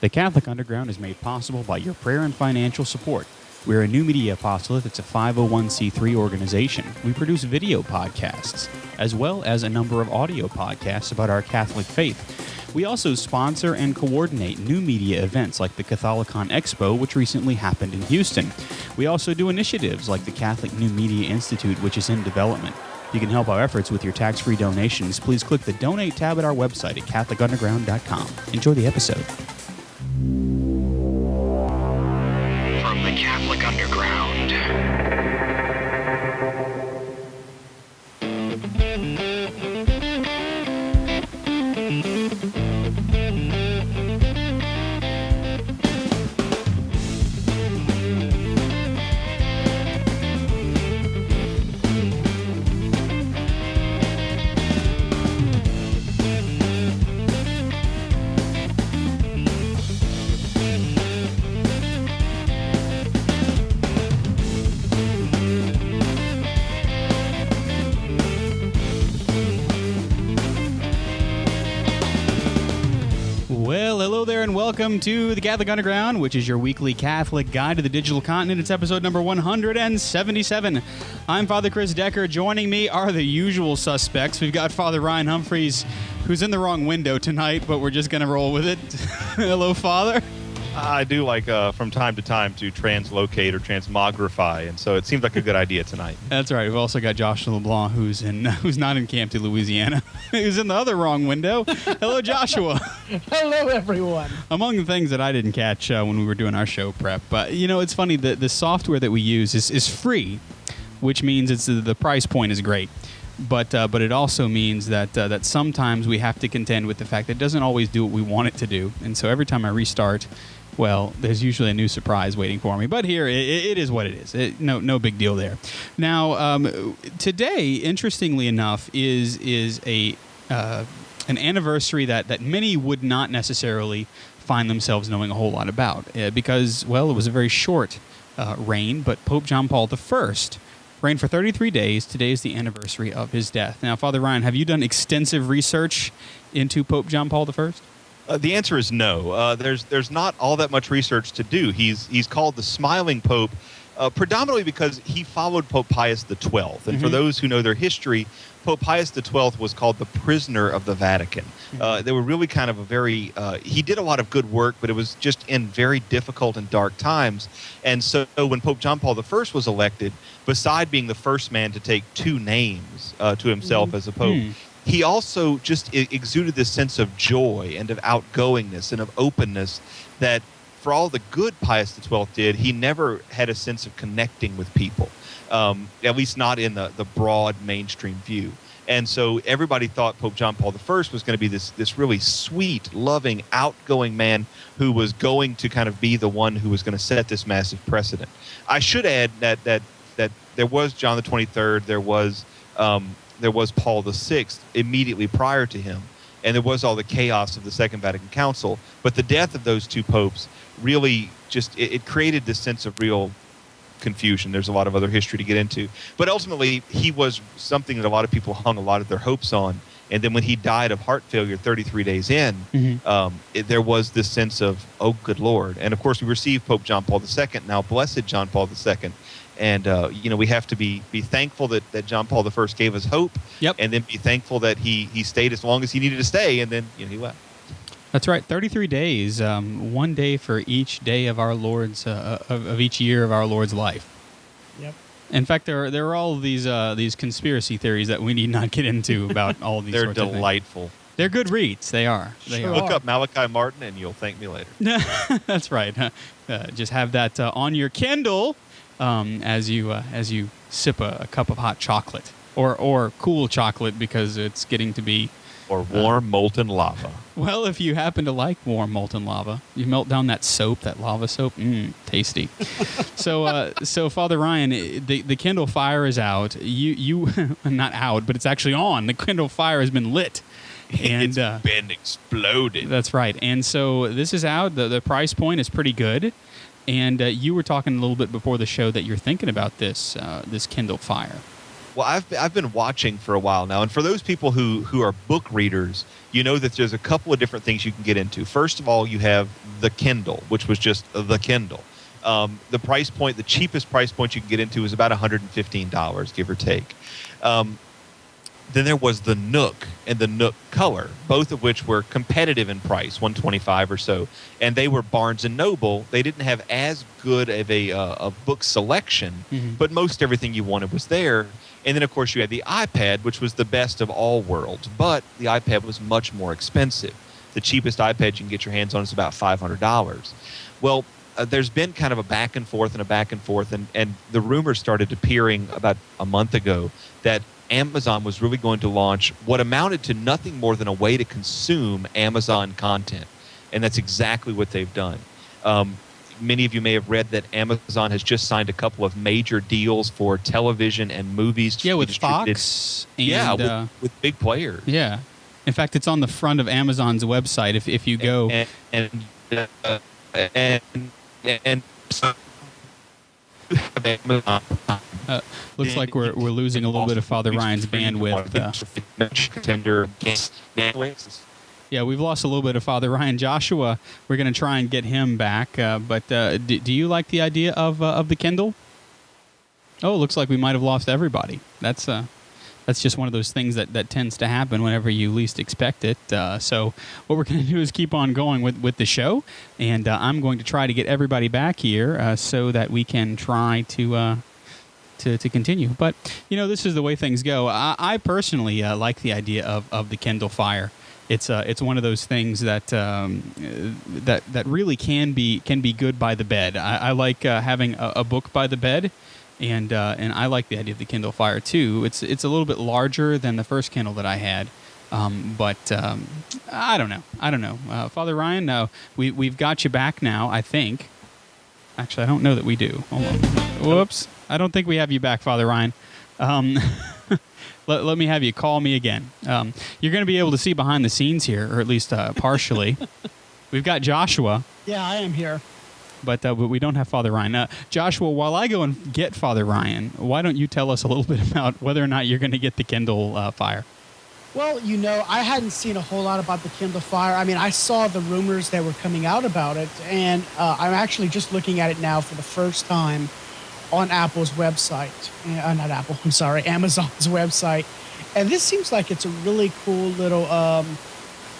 The Catholic Underground is made possible by your prayer and financial support. We're a new media apostolate that's a 501c3 organization. We produce video podcasts, as well as a number of audio podcasts about our Catholic faith. We also sponsor and coordinate new media events like the Catholicon Expo, which recently happened in Houston. We also do initiatives like the Catholic New Media Institute, which is in development. You can help our efforts with your tax-free donations. Please click the Donate tab at our website at CatholicUnderground.com. Enjoy the episode. From the Catholic Underground. Welcome to the Catholic Underground, which is your weekly Catholic guide to the digital continent. It's episode number 177. I'm Father Chris Decker. Joining me are the usual suspects. We've got Father Ryan Humphreys, who's in the wrong window tonight, but we're just going to roll with it. Hello, Father. I do like from time to time to translocate or transmogrify, and so it seems like a good idea tonight. That's right. We've also got Joshua LeBlanc, who's not in Campton, Louisiana, who's in the other wrong window. Hello, Joshua. Hello, everyone. Among the things that I didn't catch when we were doing our show prep, but it's funny, the software that we use is free, which means the price point is great. But it also means that sometimes we have to contend with the fact that it doesn't always do what we want it to do. And so every time I restart, well, there's usually a new surprise waiting for me. But here, it is what it is. No big deal there. Now, today, interestingly enough, is an anniversary that many would not necessarily find themselves knowing a whole lot about. Because, well, it was a very short reign, but Pope John Paul I reigned for 33 days. Today is the anniversary of his death. Now, Father Ryan, have you done extensive research into Pope John Paul I? The answer is no. There's not all that much research to do. He's called the Smiling Pope, predominantly because he followed Pope Pius XII. And for those who know their history, Pope Pius XII was called the prisoner of the Vatican. They were really kind of he did a lot of good work, but it was just in very difficult and dark times. And so when Pope John Paul I was elected, beside being the first man to take two names to himself as a pope, he also just exuded this sense of joy and of outgoingness and of openness that for all the good Pius XII did, he never had a sense of connecting with people, at least not in the broad mainstream view. And so everybody thought Pope John Paul I was going to be this really sweet, loving, outgoing man who was going to kind of be the one who was going to set this massive precedent. I should add that there was John the 23rd, there was Paul VI immediately prior to him, and there was all the chaos of the Second Vatican Council. But the death of those two popes really just it created this sense of real confusion. There's a lot of other history to get into, but ultimately he was something that a lot of people hung a lot of their hopes on. And then when he died of heart failure 33 days in, there was this sense of, oh, good Lord. And of course, we received Pope John Paul II, now Blessed John Paul II. And, we have to be thankful that John Paul I gave us hope, and then be thankful that he stayed as long as he needed to stay, and then he left. That's right, 33 days, one day for each day of our Lord's, of each year of our Lord's life. Yep. In fact, there are all these conspiracy theories that we need not get into about all these They're sorts of things. delightful. They're good reads. They are. Look up Malachi Martin, and you'll thank me later. That's right. Just have that on your Kindle as you sip a cup of hot chocolate or cool chocolate because it's getting to be or warm molten lava. Well, if you happen to like warm molten lava, you melt down that soap, that lava soap. Tasty. So Father Ryan, the Kindle Fire is out. You not out, but it's actually on. The Kindle Fire has been lit. And it's been exploded. That's right. And so this is out. The price point is pretty good. And you were talking a little bit before the show that you're thinking about this Kindle Fire. Well, I've been watching for a while now, and for those people who are book readers, you know that there's a couple of different things you can get into. First of all, you have the Kindle, which was just the Kindle. The price point, the cheapest price point you can get into is about $115, give or take. Then there was the Nook and the Nook Color, both of which were competitive in price, $125 or so, and they were Barnes and Noble. They didn't have as good of a book selection, but most everything you wanted was there. And then, of course, you had the iPad, which was the best of all worlds, but the iPad was much more expensive. The cheapest iPad you can get your hands on is about $500. Well, there's been kind of a back and forth, and the rumors started appearing about a month ago that Amazon was really going to launch what amounted to nothing more than a way to consume Amazon content. And that's exactly what they've done. Many of you may have read that Amazon has just signed a couple of major deals for television and movies. Yeah, with Fox. And, with big players. Yeah. In fact, it's on the front of Amazon's website if you go. And so looks like we're losing a little bit of Father Ryan's bandwidth. Yeah, we've lost a little bit of Father Ryan. Joshua, we're going to try and get him back. But do you like the idea of the Kindle? Oh, it looks like we might have lost everybody. That's just one of those things that tends to happen whenever you least expect it. So what we're going to do is keep on going with the show, and I'm going to try to get everybody back here so that we can try to continue. But, this is the way things go. I personally like the idea of the Kindle Fire. It's one of those things that really can be good by the bed. I like having a book by the bed. And I like the idea of the Kindle Fire too. It's a little bit larger than the first Kindle that I had, but I don't know. Father Ryan, no, we've got you back now. I think. Actually, I don't know that we do. Hold on. Whoops, I don't think we have you back, Father Ryan. Let me have you call me again. You're going to be able to see behind the scenes here, or at least partially. We've got Joshua. Yeah, I am here. But we don't have Father Ryan. Joshua, while I go and get Father Ryan, why don't you tell us a little bit about whether or not you're going to get the Kindle Fire? Well, I hadn't seen a whole lot about the Kindle Fire. I mean, I saw the rumors that were coming out about it, and I'm actually just looking at it now for the first time on Apple's website. Not Apple, I'm sorry, Amazon's website. And this seems like it's a really cool little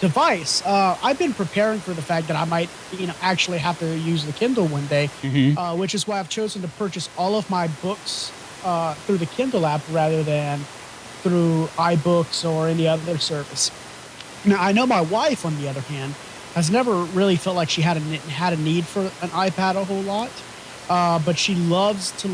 device. I've been preparing for the fact that I might, actually have to use the Kindle one day, which is why I've chosen to purchase all of my books through the Kindle app rather than through iBooks or any other service. Now, I know my wife, on the other hand, has never really felt like she had a need for an iPad a whole lot, but she loves to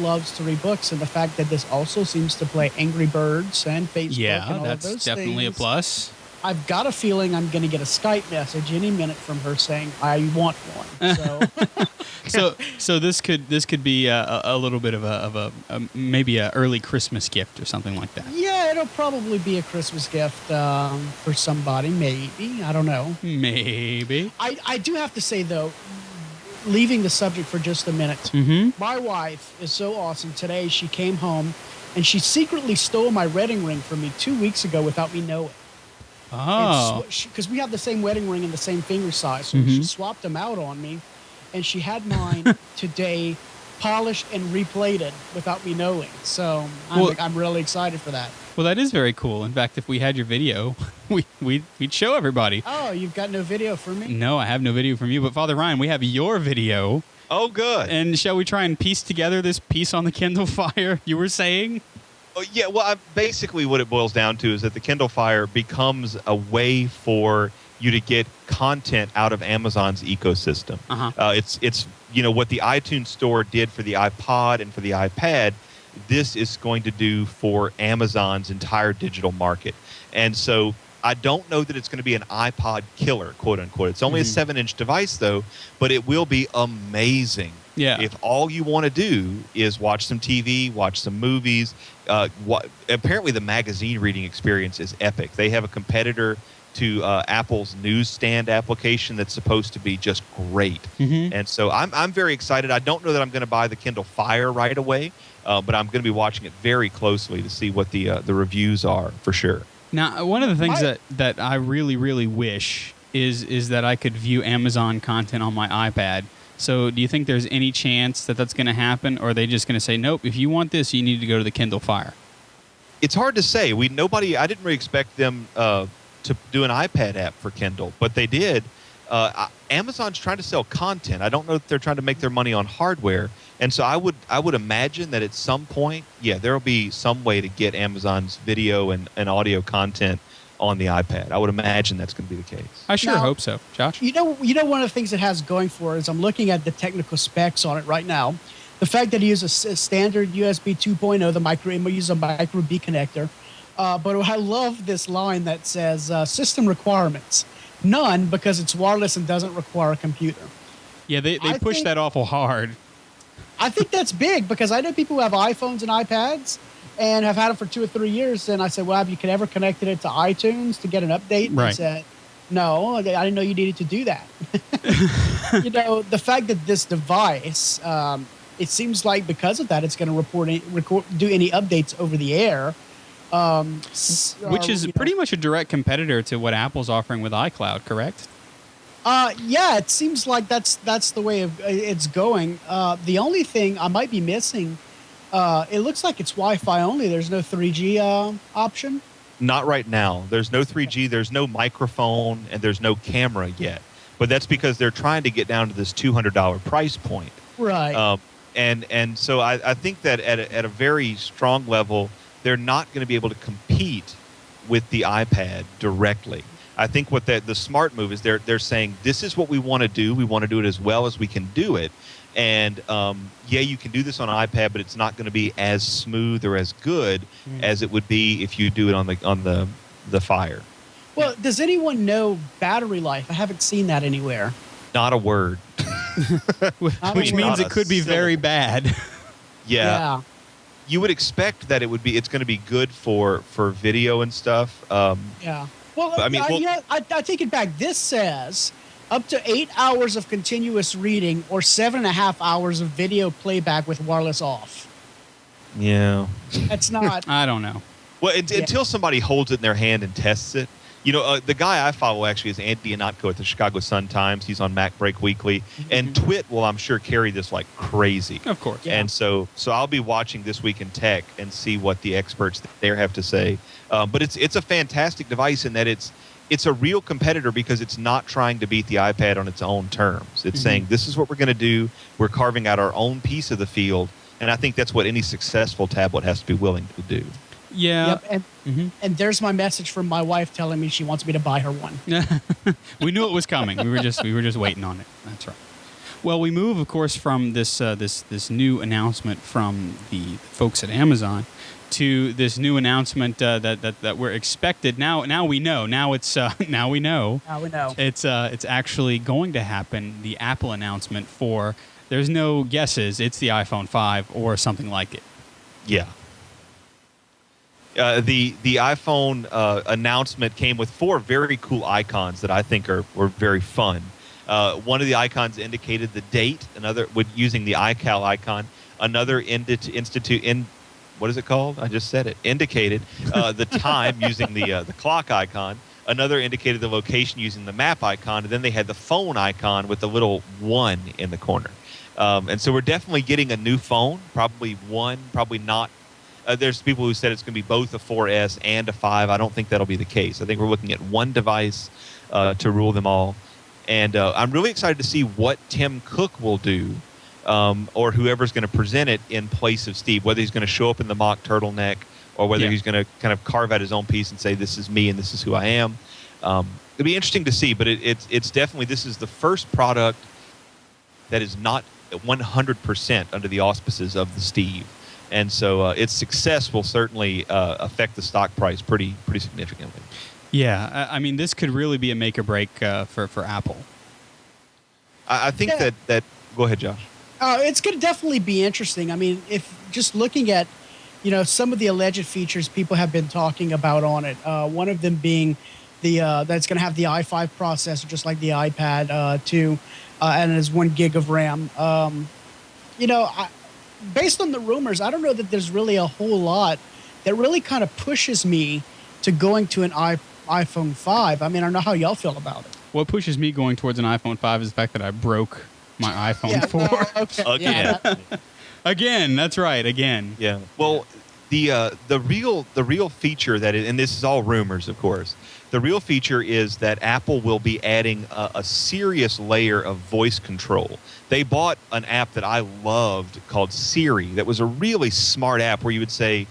read books, and the fact that this also seems to play Angry Birds and Facebook and all of those that's definitely things, a plus. I've got a feeling I'm going to get a Skype message any minute from her saying I want one. So this could be a little bit of a maybe an early Christmas gift or something like that. Yeah, it'll probably be a Christmas gift for somebody, maybe. I don't know. Maybe. I do have to say, though, leaving the subject for just a minute, my wife is so awesome. Today she came home and she secretly stole my wedding ring from me 2 weeks ago without me knowing. Oh. Because we have the same wedding ring and the same finger size, so she swapped them out on me, and she had mine today polished and replated without me knowing. So I'm really excited for that. Well, that is very cool. In fact, if we had your video, we'd show everybody. Oh, you've got no video for me? No, I have no video from you. But Father Ryan, we have your video. Oh, good. And shall we try and piece together this piece on the Kindle Fire you were saying? Oh, yeah, well, basically what it boils down to is that the Kindle Fire becomes a way for you to get content out of Amazon's ecosystem. It's what the iTunes Store did for the iPod and for the iPad, this is going to do for Amazon's entire digital market. And so I don't know that it's going to be an iPod killer, quote unquote. It's only a 7-inch device, though, but it will be amazing. Yeah. If all you want to do is watch some TV, watch some movies, apparently the magazine reading experience is epic. They have a competitor to Apple's newsstand application that's supposed to be just great. And so I'm very excited. I don't know that I'm going to buy the Kindle Fire right away, but I'm going to be watching it very closely to see what the reviews are for sure. Now, one of the things that I really, really wish is that I could view Amazon content on my iPad. So do you think there's any chance that that's going to happen, or are they just going to say, nope, if you want this, you need to go to the Kindle Fire? It's hard to say. I didn't really expect them to do an iPad app for Kindle, but they did. Amazon's trying to sell content. I don't know if they're trying to make their money on hardware, and so I would imagine that at some point, there will be some way to get Amazon's video and audio content on the iPad. I would imagine that's going to be the case. I sure hope so, Josh. You know, one of the things it has going for it is I'm looking at the technical specs on it right now. The fact that it uses a standard USB 2.0, it uses a micro B connector. But I love this line that says system requirements. None, because it's wireless and doesn't require a computer. Yeah, they push that awful hard. I think that's big because I know people who have iPhones and iPads and have had them for 2 or 3 years. And I said, well, have you ever connected it to iTunes to get an update? And right. He said, no, I didn't know you needed to do that. The fact that this device, it seems like because of that, it's going to do any updates over the air. Which is pretty much a direct competitor to what Apple's offering with iCloud, correct? Yeah, it seems like that's the way it's going. The only thing I might be missing, it looks like it's Wi-Fi only. There's no 3G option. Not right now. There's no 3G. There's no microphone, and there's no camera yet. But that's because they're trying to get down to this $200 price point. Right. And so I think that at a very strong level, they're not going to be able to compete with the iPad directly. I think what the smart move is they're saying, this is what we want to do. We want to do it as well as we can do it. And you can do this on an iPad, but it's not going to be as smooth or as good as it would be if you do it on the Fire. Well, does anyone know battery life? I haven't seen that anywhere. Not a word. Which means it could be very bad. Yeah. You would expect that it's going to be good for video and stuff. Yeah. Well, I take it back. This says up to 8 hours of continuous reading or 7.5 hours of video playback with wireless off. Yeah. That's not. I don't know. Well, until somebody holds it in their hand and tests it. The guy I follow actually is Andy Ihnatko at the Chicago Sun-Times. He's on Mac Break Weekly. And Twit will, I'm sure, carry this like crazy. Of course. Yeah. And so I'll be watching This Week in Tech and see what the experts there have to say. But it's a fantastic device in that it's a real competitor because it's not trying to beat the iPad on its own terms. It's saying, this is what we're going to do. We're carving out our own piece of the field. And I think that's what any successful tablet has to be willing to do. Yeah. Yep. And there's my message from my wife telling me she wants me to buy her one. We knew it was coming. We were just waiting on it. That's right. Well, we move, of course, from this new announcement from the folks at Amazon to this new announcement that we're expected. Now we know. Now it's now we know. Now we know. It's actually going to happen. The Apple announcement for there's no guesses. It's the iPhone 5 or something like it. Yeah. The iPhone announcement came with 4 very cool icons that I think were very fun. One of the icons indicated the date. Another using the iCal icon. Another what is it called? I just said it. Indicated the time using the clock icon. Another indicated the location using the map icon. And then they had the phone icon with the little 1 in the corner. And so we're definitely getting a new phone. Probably not. There's people who said it's going to be both a 4S and a 5. I don't think that'll be the case. I think we're looking at one device to rule them all. And I'm really excited to see what Tim Cook will do or whoever's going to present it in place of Steve, whether he's going to show up in the mock turtleneck or whether he's going to kind of carve out his own piece and say, this is me and this is who I am. It'll be interesting to see, but it's definitely, this is the first product that is not 100% under the auspices of the Steve. And so its success will certainly affect the stock price pretty significantly. Yeah, I mean, this could really be a make or break for Apple. I think that. Go ahead, Josh. It's going to definitely be interesting. I mean, if just looking at, some of the alleged features people have been talking about on it, one of them being that's going to have the i5 processor, just like the iPad 2, and it has 1 gig of RAM. Based on the rumors, I don't know that there's really a whole lot that really kind of pushes me to going to an iPhone 5. I mean, I don't know how y'all feel about it. What pushes me going towards an iPhone 5 is the fact that I broke my iPhone 4. Well, okay. Again. Yeah, Again, that's right, again. Yeah. Well, the real feature and this is all rumors, of course. The real feature is that Apple will be adding a serious layer of voice control. They bought an app that I loved called Siri. That was a really smart app where you would say,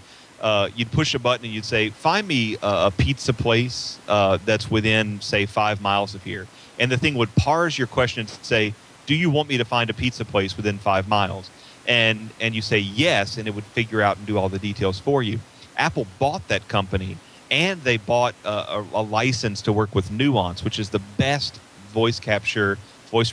you'd push a button and you'd say, find me a pizza place that's within, say, 5 miles of here. And the thing would parse your question and say, do you want me to find a pizza place within 5 miles? And you say yes, and it would figure out and do all the details for you. Apple bought that company, and they bought a license to work with Nuance, which is the best voice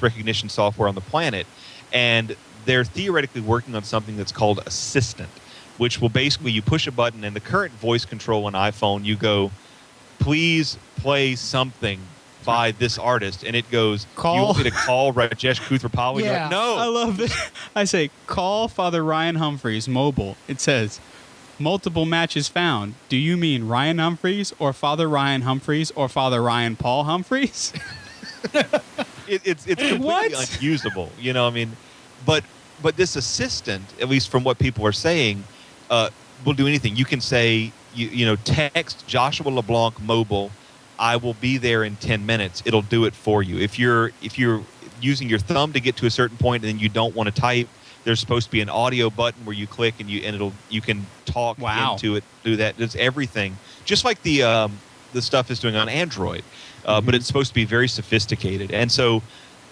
recognition software on the planet. And they're theoretically working on something that's called Assistant, which will basically, you push a button, and the current voice control on iPhone, you go, please play something by this artist, and it goes, Call. you want me to call Rajesh Kuthrapali? Yeah. Like, no. I love this. I say, call Father Ryan Humphreys mobile. It says, multiple matches found. Do you mean Ryan Humphreys or Father Ryan Humphreys or Father Ryan Paul Humphreys? It's completely What? unusable. I mean, but this assistant, at least from what people are saying, will do anything. You can say, text Joshua LeBlanc mobile, I will be there in 10 minutes. It'll do it for you. If you're using your thumb to get to a certain point and then you don't want to type, there's supposed to be an audio button where you click and you can talk into it, do that. It's everything. Just like the stuff is doing on Android. But it's supposed to be very sophisticated. And so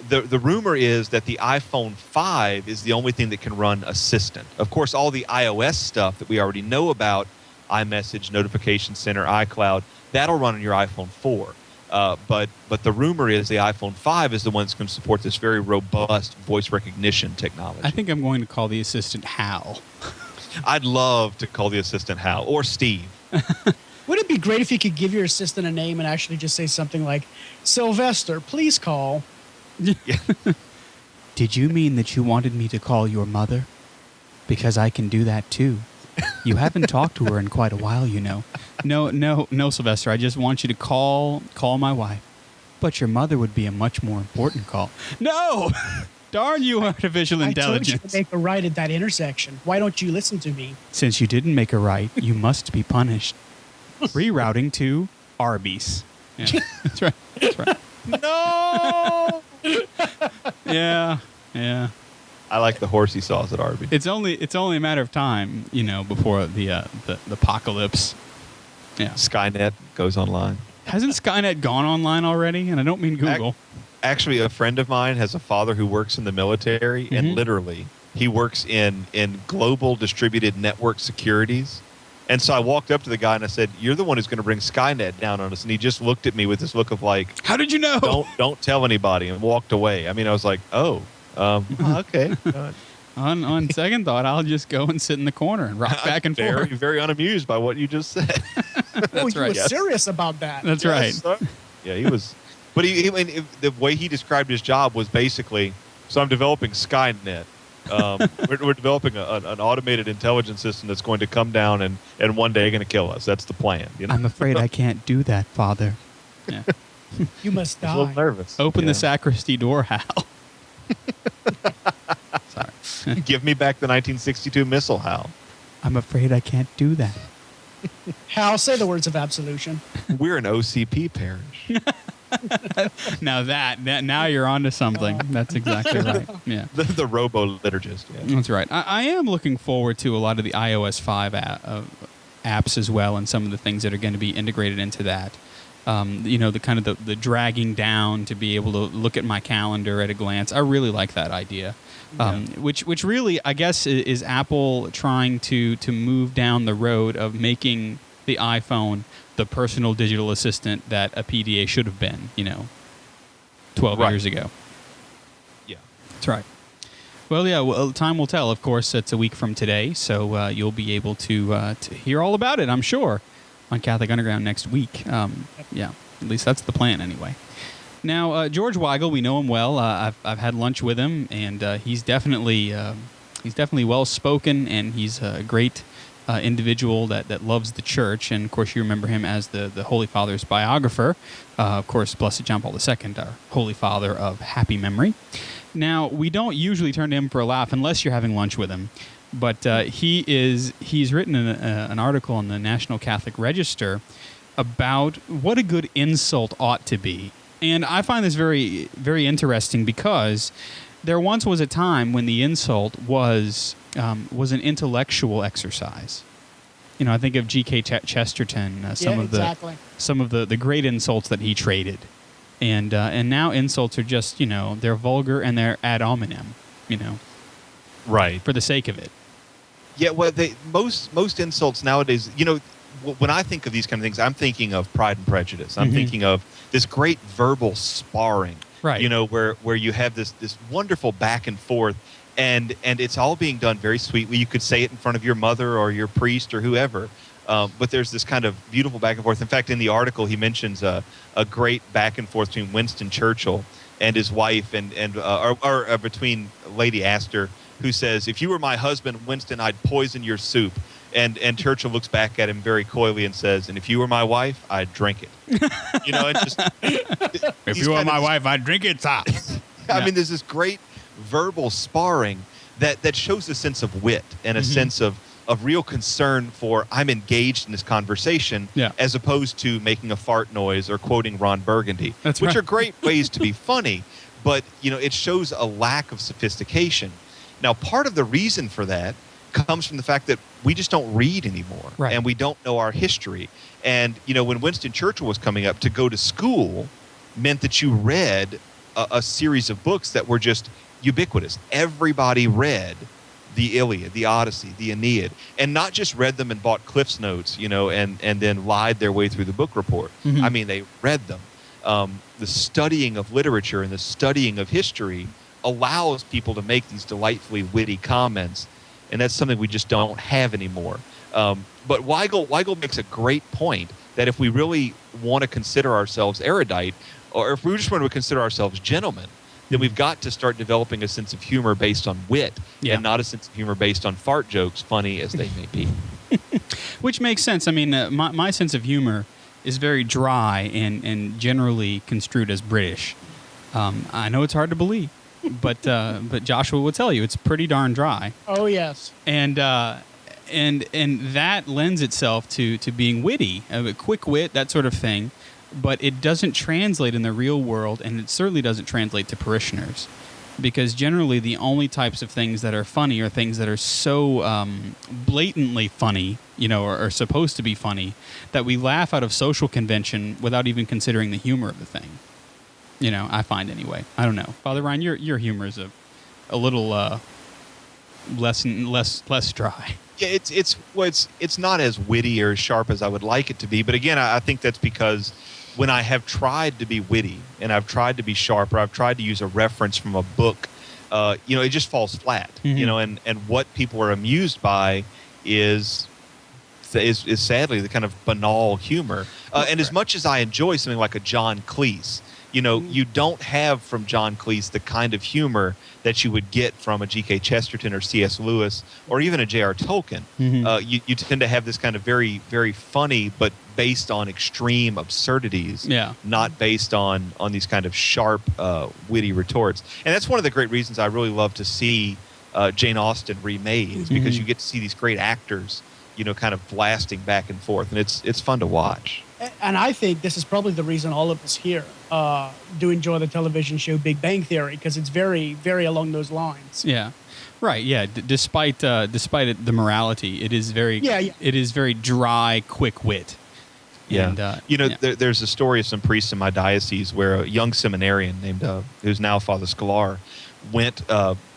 the rumor is that the iPhone 5 is the only thing that can run Assistant. Of course, all the iOS stuff that we already know about, iMessage, Notification Center, iCloud, that'll run on your iPhone 4. But the rumor is the iPhone 5 is the one that's going to support this very robust voice recognition technology. I think I'm going to call the assistant Hal. I'd love to call the assistant Hal or Steve. Would it be great if you could give your assistant a name and actually just say something like, Sylvester, please call? Did you mean that you wanted me to call your mother? Because I can do that too. You haven't talked to her in quite a while, you know. No, Sylvester. I just want you to call my wife. But your mother would be a much more important call. No! Darn you, artificial intelligence. I told you to make a right at that intersection. Why don't you listen to me? Since you didn't make a right, you must be punished. Rerouting to Arby's. Yeah, that's right. That's right. No! Yeah. I like the horsey sauce at Arby's. It's only a matter of time, before the apocalypse. Yeah. Skynet goes online. Hasn't Skynet gone online already? And I don't mean Google. Actually, a friend of mine has a father who works in the military, and literally, he works in global distributed network securities. And so I walked up to the guy and I said, "You're the one who's going to bring Skynet down on us." And he just looked at me with this look of like, "How did you know?" Don't tell anybody, and walked away. I mean, I was like, "Oh, okay." On second thought, I'll just go and sit in the corner and rock back and very, forth. very unamused by what you just said. You were serious about that. That's right. Sir. Yeah, he was. But the way he described his job was basically, so I'm developing Skynet. We're developing an automated intelligence system that's going to come down and one day going to kill us. That's the plan. I'm afraid I can't do that, Father. Yeah. You must die. I'm a little nervous. Open the sacristy door, Hal. Sorry. Give me back the 1962 missile, Hal. I'm afraid I can't do that. Hal, say the words of absolution. We're an OCP parish. Now you're onto something. That's exactly right. Yeah. The robo-liturgist. Yeah. That's right. I am looking forward to a lot of the iOS 5 apps as well, and some of the things that are going to be integrated into that. The kind of the dragging down to be able to look at my calendar at a glance. I really like that idea. Which really, I guess, is Apple trying to move down the road of making the iPhone the personal digital assistant that a PDA should have been, 12 years ago. Yeah. That's right. Well, yeah, time will tell. Of course, it's a week from today, so you'll be able to hear all about it, I'm sure, on Catholic Underground next week. Yeah. At least that's the plan, anyway. Now, George Weigel, we know him well. I've had lunch with him, and he's definitely well spoken, and he's a great individual that loves the church. And of course, you remember him as the Holy Father's biographer. Of course, Blessed John Paul II, our Holy Father of happy memory. Now, we don't usually turn to him for a laugh unless you're having lunch with him. But he's written an article in the National Catholic Register about what a good insult ought to be. And I find this very, very interesting because there once was a time when the insult was an intellectual exercise. I think of G.K. Chesterton, some of the great insults that he traded. And now insults are just, they're vulgar and they're ad hominem, Right. for the sake of it. Yeah, well, most insults nowadays, when I think of these kind of things, I'm thinking of Pride and Prejudice. I'm thinking of this great verbal sparring, right? Where you have this wonderful back and forth, and it's all being done very sweetly. You could say it in front of your mother or your priest or whoever, but there's this kind of beautiful back and forth. In fact, in the article, he mentions a great back and forth between Winston Churchill and his wife, or between Lady Astor, who says, "If you were my husband, Winston, I'd poison your soup." And Churchill looks back at him very coyly and says, "And if you were my wife, I'd drink it." It's just... If you were my wife, I'd drink it, sir. I mean, there's this great verbal sparring that shows a sense of wit and a sense of real concern for, I'm engaged in this conversation, as opposed to making a fart noise or quoting Ron Burgundy, which are great ways to be funny, but, it shows a lack of sophistication. Now, part of the reason for that comes from the fact that we just don't read anymore, and we don't know our history. And, when Winston Churchill was coming up, to go to school meant that you read a series of books that were just ubiquitous. Everybody read the Iliad, the Odyssey, the Aeneid, and not just read them and bought Cliff's Notes, and then lied their way through the book report. I mean, they read them. The studying of literature and the studying of history allows people to make these delightfully witty comments, and that's something we just don't have anymore. But Weigel makes a great point that if we really want to consider ourselves erudite, or if we just want to consider ourselves gentlemen, then we've got to start developing a sense of humor based on wit, and not a sense of humor based on fart jokes, funny as they may be. Which makes sense. I mean, my sense of humor is very dry and generally construed as British. I know it's hard to believe, but Joshua will tell you it's pretty darn dry. Oh yes. And that lends itself to being witty, a quick wit, that sort of thing. But it doesn't translate in the real world, and it certainly doesn't translate to parishioners, because generally the only types of things that are funny are things that are so blatantly funny, or supposed to be funny, that we laugh out of social convention without even considering the humor of the thing. I find anyway. I don't know, Father Ryan, your humor is a little less dry. Yeah, it's not as witty or as sharp as I would like it to be. But again, I think that's because when I have tried to be witty and I've tried to be sharp, or I've tried to use a reference from a book, it just falls flat. And what people are amused by is sadly the kind of banal humor. And as much as I enjoy something like a John Cleese, you don't have from John Cleese the kind of humor that you would get from a G.K. Chesterton or C.S. Lewis or even a J.R. Tolkien. You tend to have this kind of very, very funny, but based on extreme absurdities, not based on these kind of sharp, witty retorts. And that's one of the great reasons I really love to see Jane Austen remade, is because you get to see these great actors, kind of blasting back and forth, and it's fun to watch. And I think this is probably the reason all of us here do enjoy the television show Big Bang Theory, because it's very, very along those lines. Yeah, right. Yeah, despite the morality, it is very it is very dry, quick wit. Yeah, and, there's a story of some priests in my diocese where a young seminarian named who's now Father Scalar went.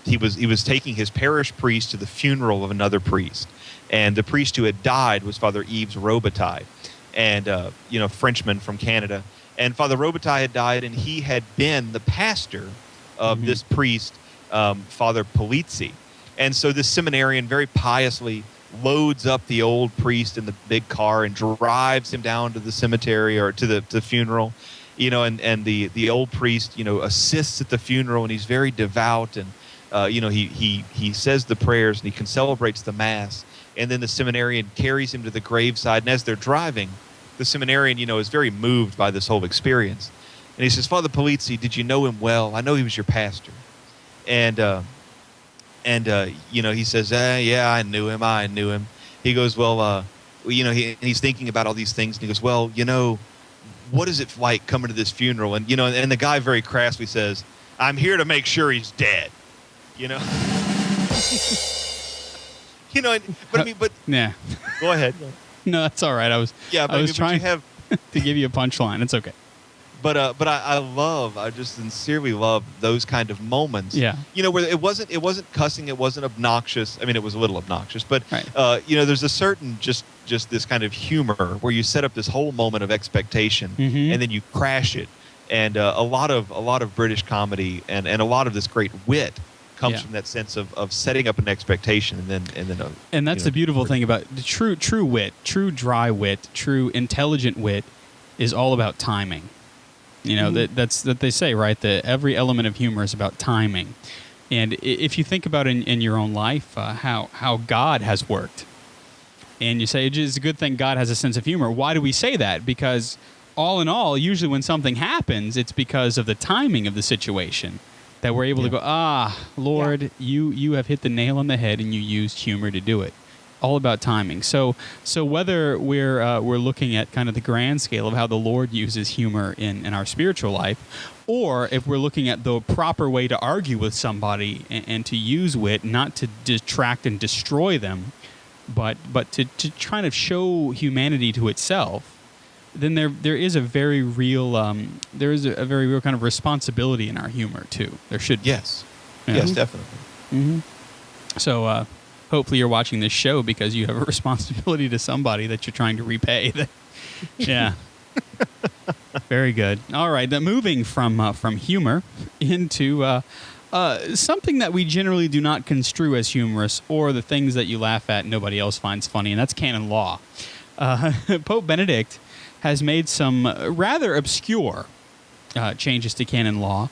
He was taking his parish priest to the funeral of another priest, and the priest who had died was Father Yves Robitaille, and Frenchman from Canada. And Father Robitaille had died, and he had been the pastor of this priest, Father Polizzi. And so this seminarian very piously loads up the old priest in the big car and drives him down to the cemetery or to the funeral, and the old priest, assists at the funeral, and he's very devout, and he says the prayers and he celebrates the mass, and then the seminarian carries him to the graveside, and as they're driving, the seminarian, is very moved by this whole experience, and he says, "Father Polizzi, did you know him well? I know he was your pastor," and he says, "Yeah, I knew him." He goes, "Well, he's thinking about all these things, and he goes, "Well, what is it like coming to this funeral?" And and the guy very crassly says, "I'm here to make sure he's dead." But Yeah. go ahead. No, that's all right. I was trying to give you a punchline. It's okay. But I just sincerely love those kind of moments. Yeah. Where it wasn't cussing, it wasn't obnoxious. I mean, it was a little obnoxious, but Right. there's a certain just this kind of humor where you set up this whole moment of expectation Mhm. and then you crash it. And a lot of British comedy and a lot of this great wit comes Yeah. from that sense of setting up an expectation and then And that's the beautiful thing about the true wit, true dry wit, true intelligent wit is all about timing. That's that they say, right? That every element of humor is about timing. And if you think about in your own life, how God has worked, and you say it's a good thing God has a sense of humor. Why do we say that? Because all in all, usually when something happens, it's because of the timing of the situation that we're able to go, Lord, you have hit the nail on the head, and you used humor to do it. All about timing. So whether we're looking at kind of the grand scale of how the Lord uses humor in our spiritual life, or if we're looking at the proper way to argue with somebody and to use wit, not to detract and destroy them, but to try to show humanity to itself, then there is a very real kind of responsibility in our humor too. There should be. yes, Yeah. yes, definitely. Mm-hmm. So hopefully you're watching this show because you have a responsibility to somebody that you're trying to repay. Yeah. Very good. All right. Then moving from humor into something that we generally do not construe as humorous, or the things that you laugh at and nobody else finds funny, and that's canon law. Pope Benedict has made some rather obscure changes to canon law,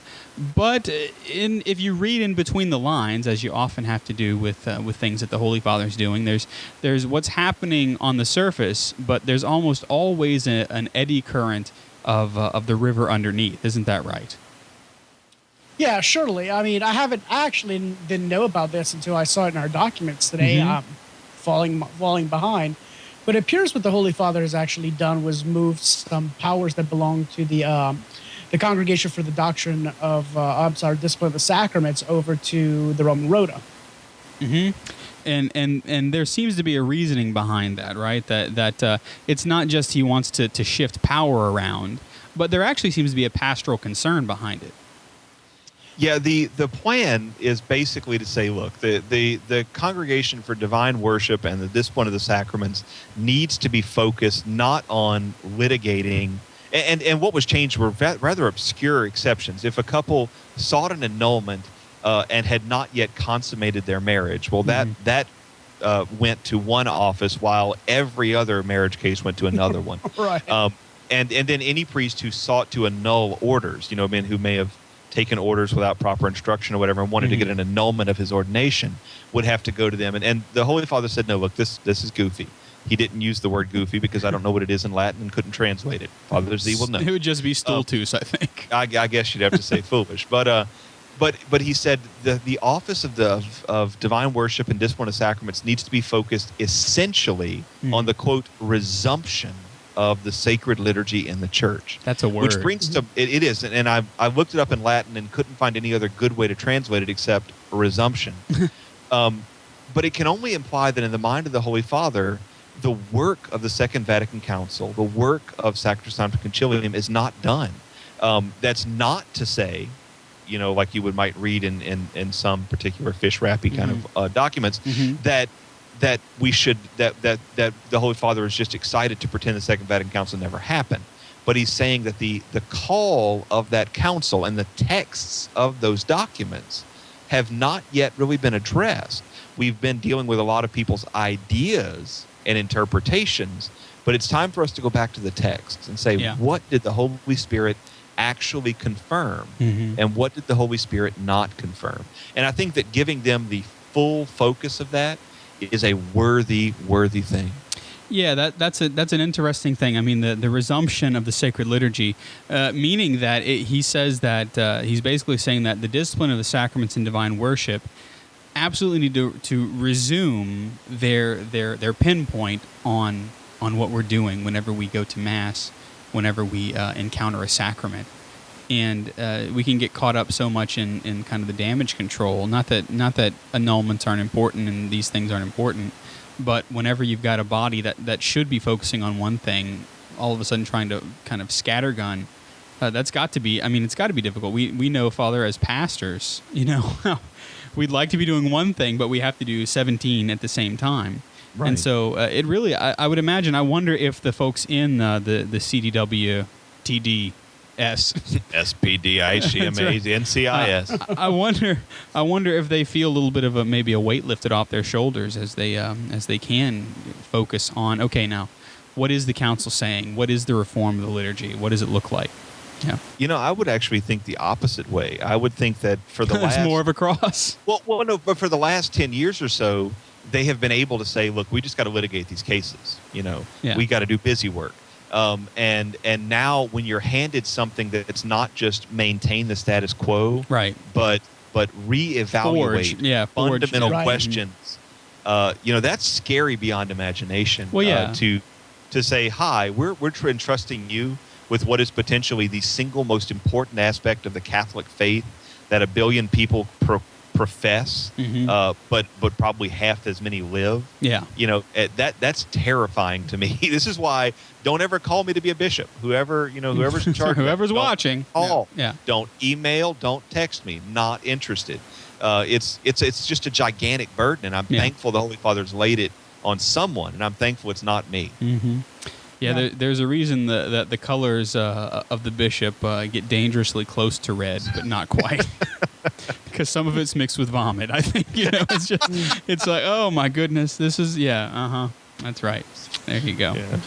but if you read in between the lines, as you often have to do with things that the Holy Father's doing, there's what's happening on the surface, but there's almost always an eddy current of the river underneath. Isn't that right? Yeah, surely. I mean, I actually didn't know about this until I saw it in our documents today. Mhm. Falling behind. But it appears what the Holy Father has actually done was moved some powers that belong to the Congregation for the Doctrine of Discipline of the Sacraments over to the Roman Rota. Mm-hmm. And there seems to be a reasoning behind that, right? That it's not just he wants to shift power around, but there actually seems to be a pastoral concern behind it. Yeah, the plan is basically to say, look, the Congregation for Divine Worship and the Discipline of the Sacraments needs to be focused not on litigating, and what was changed were rather obscure exceptions. If a couple sought an annulment and had not yet consummated their marriage, well, that went to one office, while every other marriage case went to another one. Right. And then any priest who sought to annul orders, men who may have taken orders without proper instruction or whatever and wanted to get an annulment of his ordination, would have to go to them. And the Holy Father said, no, look, this is goofy. He didn't use the word goofy because I don't know what it is in Latin and couldn't translate it. Father Z will know. It would just be stultus, I think. I guess you'd have to say foolish. But he said the office of divine worship and discipline of sacraments needs to be focused essentially on the, quote, resumption of the sacred liturgy in the church. That's a word. Which brings to it is, and I looked it up in Latin and couldn't find any other good way to translate it except resumption. But it can only imply that in the mind of the Holy Father, the work of the Second Vatican Council, the work of Sacrosanctum Concilium is not done. That's not to say, like you might read in some particular fish wrappy kind of documents, that we should that the Holy Father is just excited to pretend the Second Vatican Council never happened. But he's saying that the call of that council and the texts of those documents have not yet really been addressed. we've been dealing with a lot of people's ideas and interpretations, but it's time for us to go back to the text and say, what did the Holy Spirit actually confirm, and what did the Holy Spirit not confirm? And I think that giving them the full focus of that is a worthy thing. Yeah, that's an interesting thing. I mean, the resumption of the sacred liturgy, meaning that he says that he's basically saying that the discipline of the sacraments in divine worship absolutely need to resume their pinpoint on what we're doing whenever we go to Mass, whenever we encounter a sacrament. And we can get caught up so much in kind of the damage control. Not that annulments aren't important and these things aren't important, but whenever you've got a body that should be focusing on one thing, all of a sudden trying to kind of scattergun, that's got to be, I mean, it's got to be difficult. We know, Father, as pastors, we'd like to be doing one thing, but we have to do 17 at the same time. Right. And so it really, I would imagine, I wonder if the folks in the CDW, TDS, SPD, ICMA, NCIS. I wonder if they feel a little bit of maybe a weight lifted off their shoulders as they can focus on, okay, now, what is the council saying? What is the reform of the liturgy? What does it look like? Yeah. I would actually think the opposite way. I would think that for the last... It's more of a cross. Well, no, but for the last 10 years or so, they have been able to say, look, we just got to litigate these cases. We got to do busy work. And now when you're handed something that's not just maintain the status quo, right, but reevaluate fundamental questions, that's scary beyond imagination. Well, to say, hi, we're entrusting you with what is potentially the single most important aspect of the Catholic faith that 1 billion people profess, but probably half as many live. Yeah. That's terrifying to me. This is why don't ever call me to be a bishop. Whoever's in charge, whoever's watching, call. Yeah. Don't email. Don't text me. Not interested. It's just a gigantic burden, and I'm thankful the Holy Father's laid it on someone, and I'm thankful it's not me. Mm-hmm. Yeah, there's a reason that the colors of the bishop get dangerously close to red, but not quite. Because some of it's mixed with vomit. I think, it's like, oh my goodness, this is, that's right. There you go. Yeah.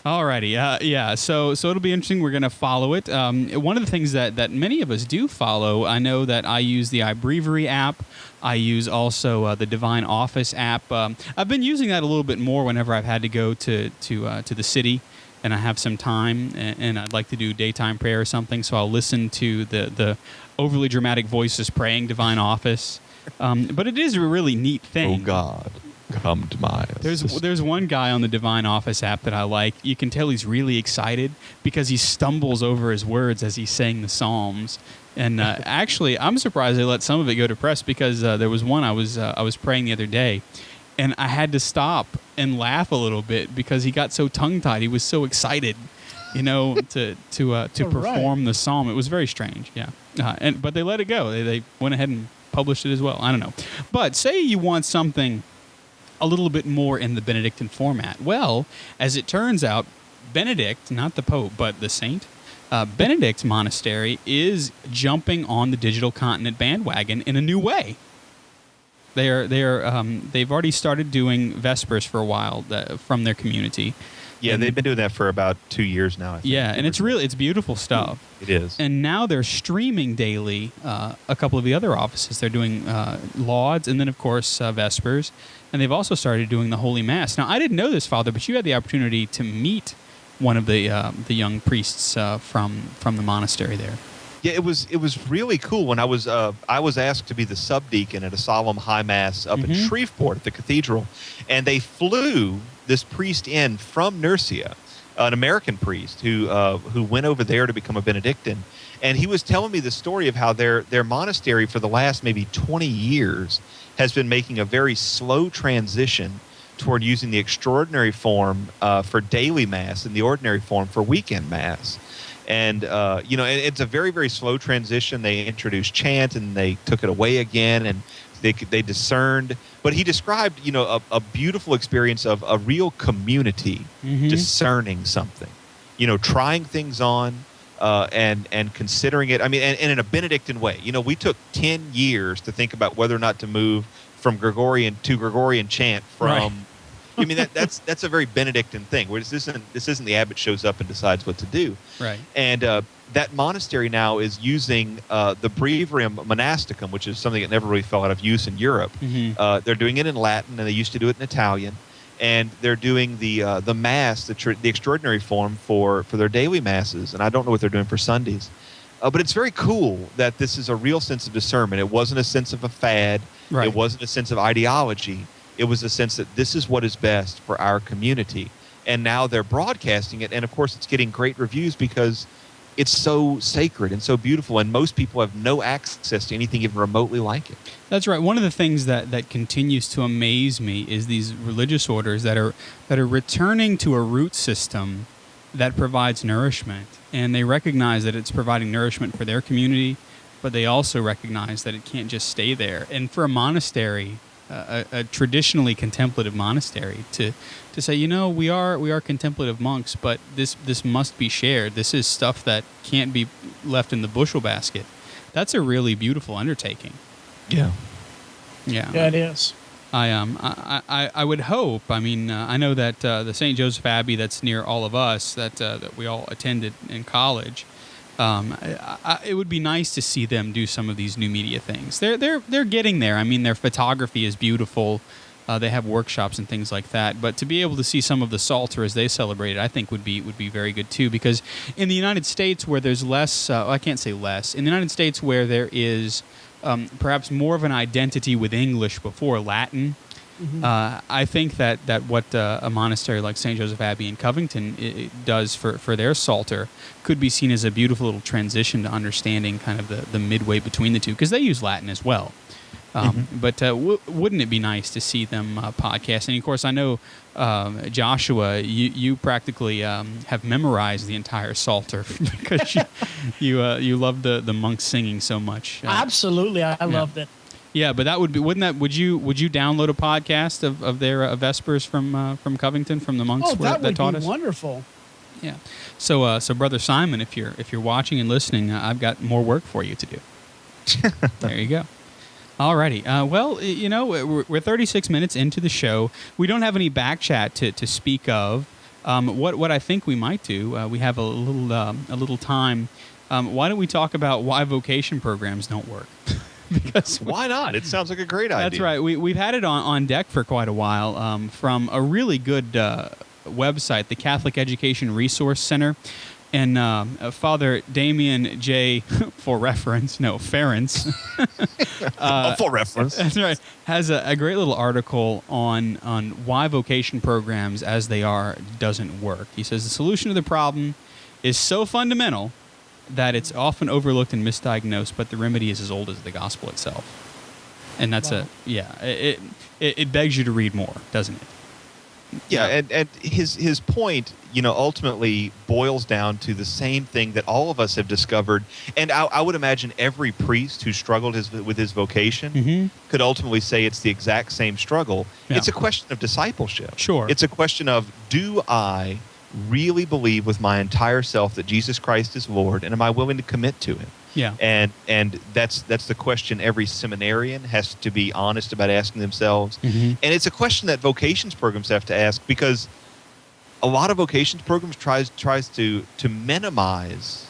Alrighty, so it'll be interesting. We're going to follow it. One of the things that many of us do follow, I know that I use the iBreviary app. I use also the Divine Office app. I've been using that a little bit more whenever I've had to go to the city and I have some time and I'd like to do daytime prayer or something, so I'll listen to the overly dramatic voices praying Divine Office. But it is a really neat thing. Oh God, come to my assistance. There's one guy on the Divine Office app that I like. You can tell he's really excited because he stumbles over his words as he's saying the Psalms. And actually, I'm surprised they let some of it go to press because there was one I was praying the other day, and I had to stop and laugh a little bit because he got so tongue-tied. He was so excited, to perform the psalm. It was very strange, yeah. But they let it go. They went ahead and published it as well. I don't know. But say you want something a little bit more in the Benedictine format. Well, as it turns out, Benedict, not the Pope, but the saint, Benedict's monastery is jumping on the digital continent bandwagon in a new way. They've already started doing Vespers for a while from their community. Yeah, they've been doing that for about 2 years now, I think. Yeah, and it's beautiful stuff. It is. And now they're streaming daily a couple of the other offices. They're doing Lauds and then, of course, Vespers. And they've also started doing the Holy Mass. Now, I didn't know this, Father, but you had the opportunity to meet one of the young priests from the monastery there. Yeah, it was really cool when I was asked to be the subdeacon at a solemn high mass up in Shreveport at the cathedral, and they flew this priest in from Nursia, an American priest who went over there to become a Benedictine, and he was telling me the story of how their monastery for the last maybe 20 years has been making a very slow transition toward using the extraordinary form for daily mass and the ordinary form for weekend mass. And, it's a very, very slow transition. They introduced chant and they took it away again and they discerned. But he described, a beautiful experience of a real community discerning something, trying things on and considering it. I mean, and in a Benedictine way. We took 10 years to think about whether or not to move from Gregorian to Gregorian chant from. Right. I mean that's a very Benedictine thing. Where this isn't the abbot shows up and decides what to do. Right. And that monastery now is using the Breviarium Monasticum, which is something that never really fell out of use in Europe. Mm-hmm. They're doing it in Latin, and they used to do it in Italian. And they're doing the Mass, the extraordinary form for their daily Masses. And I don't know what they're doing for Sundays. But it's very cool that this is a real sense of discernment. It wasn't a sense of a fad. Right. It wasn't a sense of ideology. It was a sense that this is what is best for our community. And now they're broadcasting it. And, of course, it's getting great reviews because it's so sacred and so beautiful. And most people have no access to anything even remotely like it. That's right. One of the things that continues to amaze me is these religious orders that are returning to a root system that provides nourishment. And they recognize that it's providing nourishment for their community, but they also recognize that it can't just stay there. And for a monastery, a traditionally contemplative monastery, to say, we are contemplative monks, but this must be shared. This is stuff that can't be left in the bushel basket. That's a really beautiful undertaking. Yeah. Yeah. Yeah, it is. I would hope. I mean, I know that the St. Joseph Abbey that's near all of us that we all attended in college. It would be nice to see them do some of these new media things. They're getting there. I mean, their photography is beautiful. They have workshops and things like that. But to be able to see some of the Psalter as they celebrate it, I think would be very good too. Because in the United States, where there's less, I can't say less. In the United States, where there is perhaps more of an identity with English before Latin. Mm-hmm. I think that what a monastery like St. Joseph Abbey in Covington it does for their Psalter could be seen as a beautiful little transition to understanding kind of the midway between the two, because they use Latin as well. But wouldn't it be nice to see them podcast? And of course, I know Joshua, you practically have memorized the entire Psalter because you love the monks singing so much. Absolutely, I loved it. Yeah, but would you download a podcast of their Vespers from Covington, from the monks that taught us? Be wonderful. Yeah. So Brother Simon, if you're watching and listening, I've got more work for you to do. There you go. Alrighty. Well, we're 36 minutes into the show. We don't have any back chat to speak of. What I think we might do, we have a little time. Why don't we talk about why vocation programs don't work? Because why not? It sounds like a great idea. That's right. We've had it on deck for quite a while from a really good website, the Catholic Education Resource Center. And Father Damien J. Ference. For reference. That's right. Has a great little article on why vocation programs as they are doesn't work. He says the solution to the problem is so fundamental that it's often overlooked and misdiagnosed, but the remedy is as old as the gospel itself. And that's it begs you to read more, doesn't it? Yeah, and his point, ultimately boils down to the same thing that all of us have discovered. And I would imagine every priest who struggled with his vocation could ultimately say it's the exact same struggle. Yeah. It's a question of discipleship. Sure. It's a question of, do I really believe with my entire self that Jesus Christ is Lord, and am I willing to commit to him? Yeah. And that's the question every seminarian has to be honest about asking themselves. And it's a question that vocations programs have to ask, because a lot of vocations programs tries to minimize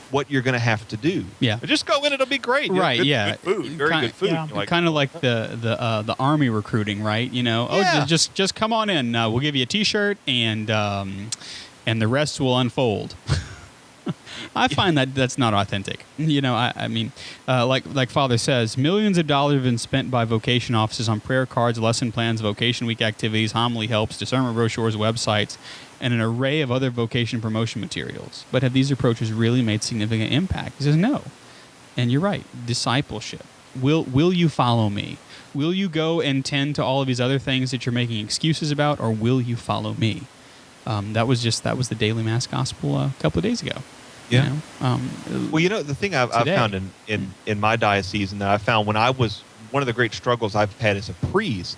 what you're going to have to do. Yeah. Just go in, it'll be great. Right, Good food, very good food. Yeah. Kind of like the army recruiting, right? Just come on in. We'll give you a T-shirt and the rest will unfold. I find that's not authentic. I mean, like Father says, millions of dollars have been spent by vocation offices on prayer cards, lesson plans, vocation week activities, homily helps, discernment brochures, websites, and an array of other vocation promotion materials. But have these approaches really made significant impact? He says no. And you're right. Discipleship. Will you follow me? Will you go and tend to all of these other things that you're making excuses about, or will you follow me? That was the Daily Mass Gospel a couple of days ago. Yeah. The thing I've found in my diocese, and that I found when I was, one of the great struggles I've had as a priest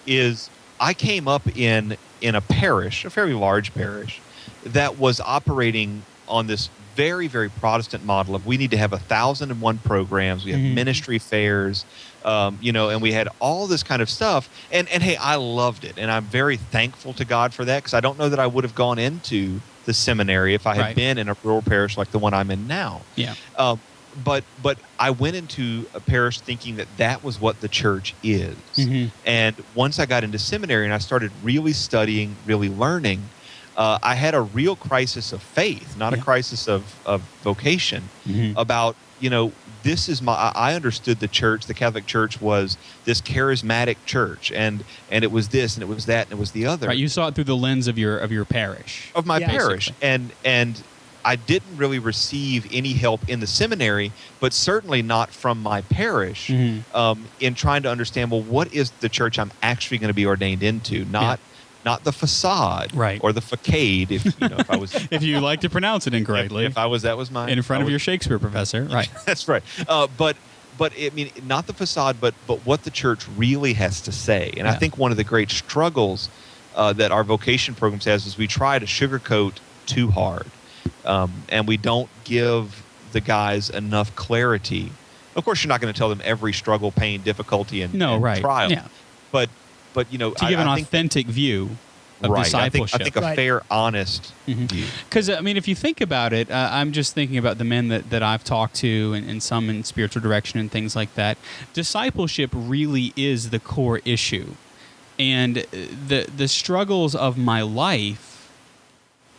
is I came up in a parish, a fairly large parish, that was operating on this very, very Protestant model of we need to have 1,001 programs. We have ministry fairs, and we had all this kind of stuff. And hey, I loved it. And I'm very thankful to God for that, because I don't know that I would have gone into the seminary if I had been in a rural parish like the one I'm in now. Yeah. But I went into a parish thinking that was what the church is. And once I got into seminary and I started really studying, really learning, I had a real crisis of faith, not a crisis of vocation, about, this is I understood the church, the Catholic Church was this charismatic church, and it was this, and it was that, and it was the other. Right, you saw it through the lens of your parish. Of my parish. And I didn't really receive any help in the seminary, but certainly not from my parish, in trying to understand, well, what is the church I'm actually going to be ordained into? Not the facade, or the facade. If I was, if you like to pronounce it incorrectly, if I was, that was my in front of your Shakespeare professor, right? That's right. But I mean, not the facade, but what the church really has to say. And I think one of the great struggles that our vocation programs has is we try to sugarcoat too hard, and we don't give the guys enough clarity. Of course, you're not going to tell them every struggle, pain, difficulty, and trial. Yeah. But to give an authentic view of discipleship. I think a fair, honest view. Because, I mean, if you think about it, I'm just thinking about the men that I've talked to and some in spiritual direction and things like that. Discipleship really is the core issue. And the struggles of my life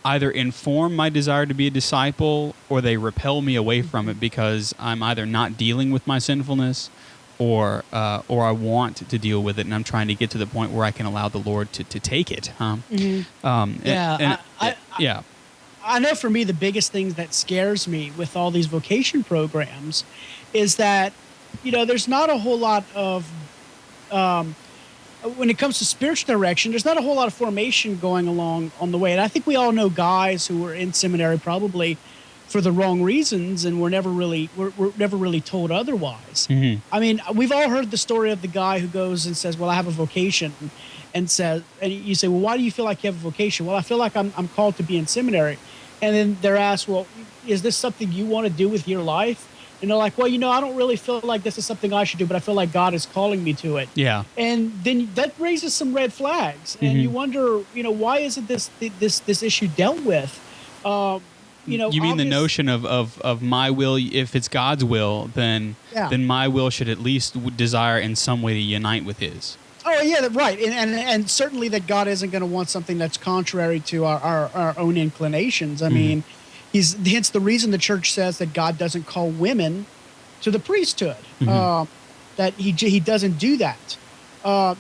either inform my desire to be a disciple or they repel me away from it because I'm either not dealing with my sinfulness or I want to deal with it, and I'm trying to get to the point where I can allow the Lord to take it. I know for me the biggest thing that scares me with all these vocation programs is that, there's not a whole lot of, when it comes to spiritual direction, there's not a whole lot of formation going along on the way. And I think we all know guys who were in seminary probably for the wrong reasons, and we're never really told otherwise. I mean, we've all heard the story of the guy who goes and says, "Well, I have a vocation," and you say, "Well, why do you feel like you have a vocation?" "Well, I feel like I'm called to be in seminary," and then they're asked, "Well, is this something you want to do with your life?" And they're like, "Well, I don't really feel like this is something I should do, but I feel like God is calling me to it." Yeah, and then that raises some red flags, and you wonder, why isn't this issue dealt with? You mean the notion of my will? If it's God's will, then my will should at least desire in some way to unite with His. Oh yeah, right, and certainly that God isn't going to want something that's contrary to our own inclinations. I mean, hence the reason the church says that God doesn't call women to the priesthood. That he doesn't do that.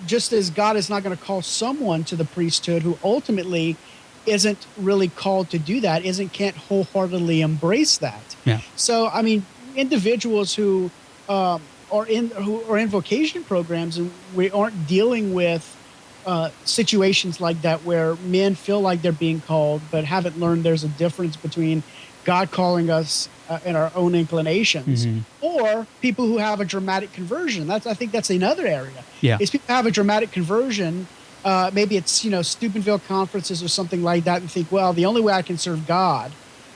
Just as God is not going to call someone to the priesthood who ultimately isn't really called to do that, can't wholeheartedly embrace that. Yeah. So, I mean, individuals who are in vocation programs, and we aren't dealing with situations like that where men feel like they're being called but haven't learned there's a difference between God calling us and our own inclinations, or people who have a dramatic conversion. I think that's another area. Yeah. Is people have a dramatic conversion. Maybe it's, Steubenville conferences or something like that, and think, well, the only way I can serve God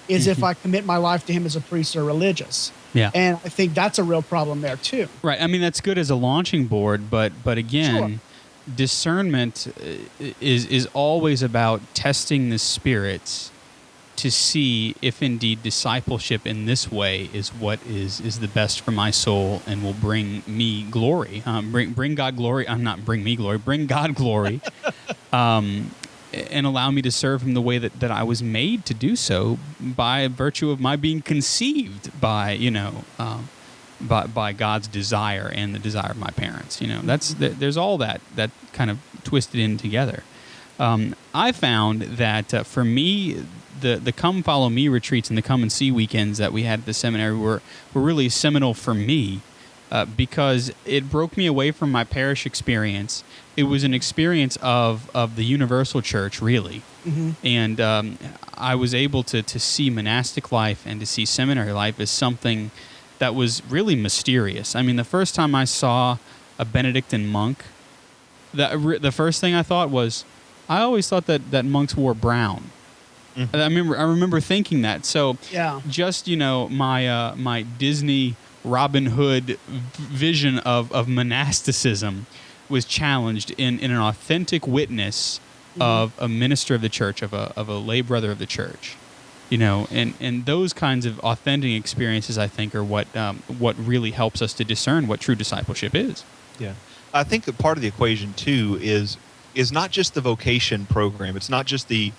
is if I commit my life to Him as a priest or religious. Yeah. And I think that's a real problem there too. Right. I mean, that's good as a launching board, but again, discernment is always about testing the spirits to see if indeed discipleship in this way is what is the best for my soul and will bring me glory. Bring God glory. Not bring me glory. Bring God glory. And allow me to serve Him the way that I was made to do so by virtue of my being conceived by by God's desire and the desire of my parents. There's all that kind of twisted in together. I found that for me, the Come Follow Me retreats and the Come and See weekends that we had at the seminary were really seminal for me because it broke me away from my parish experience. It was an experience of the universal church, really. And I was able to see monastic life and to see seminary life as something that was really mysterious. I mean, the first time I saw a Benedictine monk, the first thing I thought was, I always thought that monks wore brown. Mm-hmm. I remember thinking that. So Yeah. just my Disney Robin Hood vision of monasticism was challenged in an authentic witness of a minister of the church, of a lay brother of the church. And those kinds of authentic experiences, I think, are what really helps us to discern what true discipleship is. Yeah. I think that part of the equation, too, is not just the vocation program. It's not just the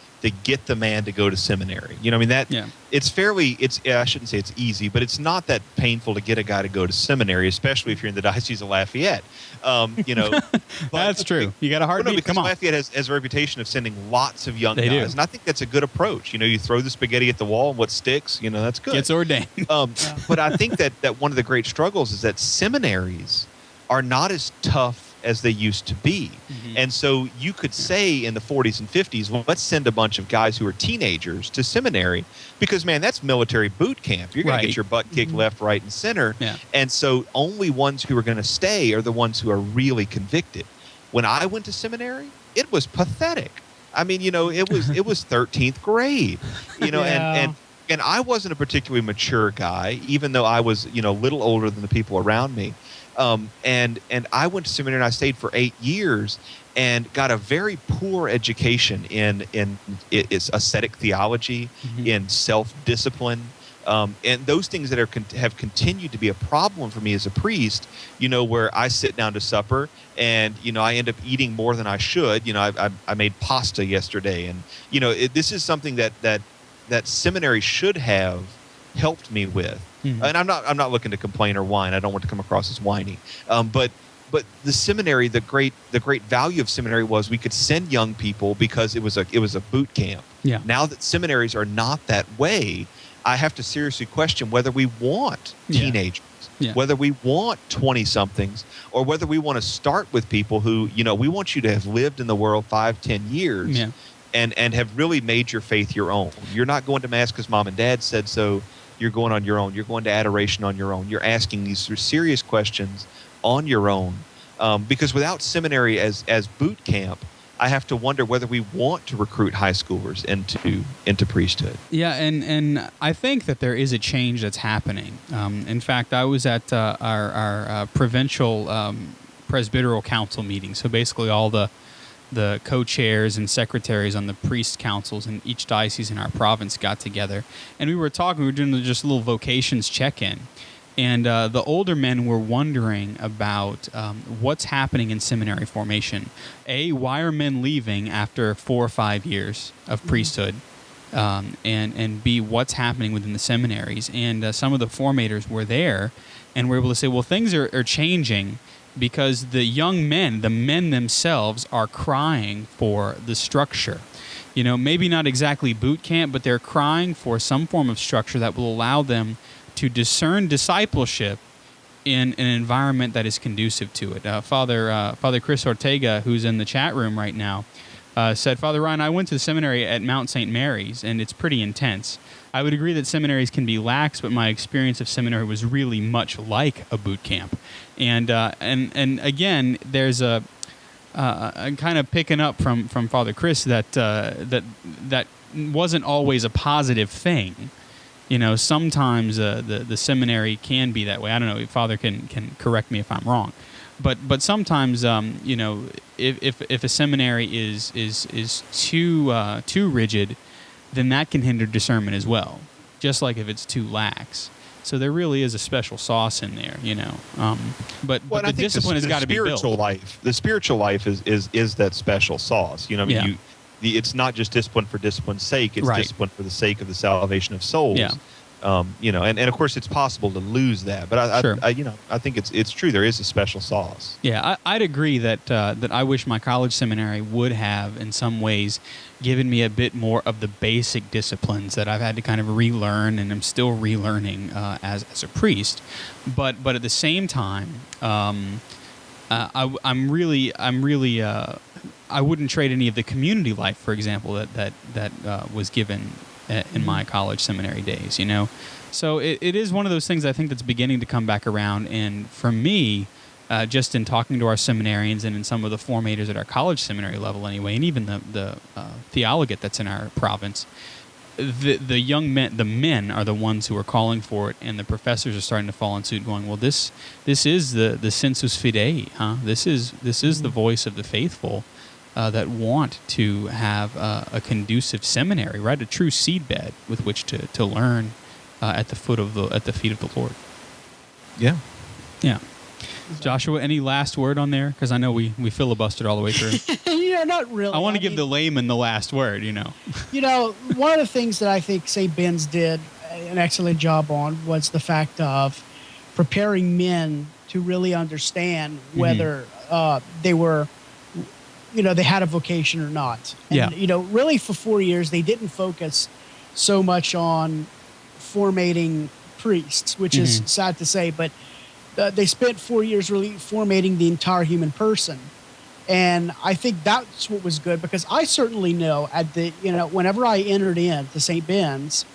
get the man to go to seminary. It's I shouldn't say it's easy, but it's not that painful to get a guy to go to seminary, especially if you're in the Diocese of Lafayette. That's true. You got a heartbeat. Because Come on. Lafayette has a reputation of sending lots of young They guys, do. and I think that's a good approach. You throw the spaghetti at the wall, and what sticks, that's good. Gets ordained. But I think that one of the great struggles is that seminaries are not as tough as they used to be. Mm-hmm. And so you could say in the 40s and 50s, well, let's send a bunch of guys who are teenagers to seminary because, man, that's military boot camp. You're going to get your butt kicked left, right, and center. Yeah. And so only ones who are going to stay are the ones who are really convicted. When I went to seminary, it was pathetic. I mean, it was 13th grade, Yeah. and I wasn't a particularly mature guy, even though I was, a little older than the people around me. And I went to seminary and I stayed for 8 years and got a very poor education in its ascetic theology, in self-discipline, and those things that have continued to be a problem for me as a priest. Where I sit down to supper and I end up eating more than I should. I made pasta yesterday, and this is something that seminary should have helped me with. And I'm not looking to complain or whine. I don't want to come across as whiny. But the seminary, the great value of seminary was we could send young people because it was a boot camp. Yeah. Now that seminaries are not that way, I have to seriously question whether we want teenagers, whether we want 20-somethings, or whether we want to start with people who, we want you to have lived in the world 5-10 years and have really made your faith your own. You're not going to Mass because mom and dad said so. You're going on your own. You're going to adoration on your own. You're asking these serious questions on your own. Because without seminary as boot camp, I have to wonder whether we want to recruit high schoolers into priesthood. Yeah, and I think that there is a change that's happening. In fact, I was at our provincial presbyteral council meeting. So basically all the co-chairs and secretaries on the priest councils in each diocese in our province got together. And we were doing just a little vocations check-in. And the older men were wondering about what's happening in seminary formation. A, why are men leaving after 4 or 5 years of priesthood? And B, what's happening within the seminaries? And some of the formators were there and were able to say, well, things are changing because the young men, the men themselves, are crying for the structure. Maybe not exactly boot camp, but they're crying for some form of structure that will allow them to discern discipleship in an environment that is conducive to it. Father Chris Ortega, who's in the chat room right now, said, Father Ryan, I went to the seminary at Mount St. Mary's, and it's pretty intense. I would agree that seminaries can be lax, but my experience of seminary was really much like a boot camp. And again, there's a kind of picking up from Father Chris that wasn't always a positive thing. Sometimes the seminary can be that way. I don't know. Father can correct me if I'm wrong, but sometimes if a seminary is too rigid, then that can hinder discernment as well. Just like if it's too lax. So there really is a special sauce in there, But the discipline has got to be built. The spiritual life is that special sauce. It's not just discipline for discipline's sake. It's discipline for the sake of the salvation of souls. Yeah. And of course it's possible to lose that. But I think it's true. There is a special sauce. Yeah, I'd agree that I wish my college seminary would have, in some ways, given me a bit more of the basic disciplines that I've had to kind of relearn, and I'm still relearning as a priest. But at the same time, I'm really I wouldn't trade any of the community life, for example, that was given in my college seminary days, So it is one of those things I think that's beginning to come back around. And for me, just in talking to our seminarians and in some of the formators at our college seminary level anyway, and even the theologate that's in our province, the young men, the men are the ones who are calling for it, and the professors are starting to fall in suit, going, well, this is the sensus fidei, huh? This is the voice of the faithful that want to have a conducive seminary, right? A true seedbed with which to learn at the feet of the Lord. Yeah. Yeah. Joshua, any last word on there? Because I know we filibustered all the way through. Not really. I want to give the layman the last word, One of the things that I think St. Ben's did an excellent job on was the fact of preparing men to really understand whether they were, they had a vocation or not. And, really for 4 years, they didn't focus so much on formating priests, which is sad to say, but they spent 4 years really formating the entire human person. And I think that's what was good, because I certainly know whenever I entered into St. Ben's,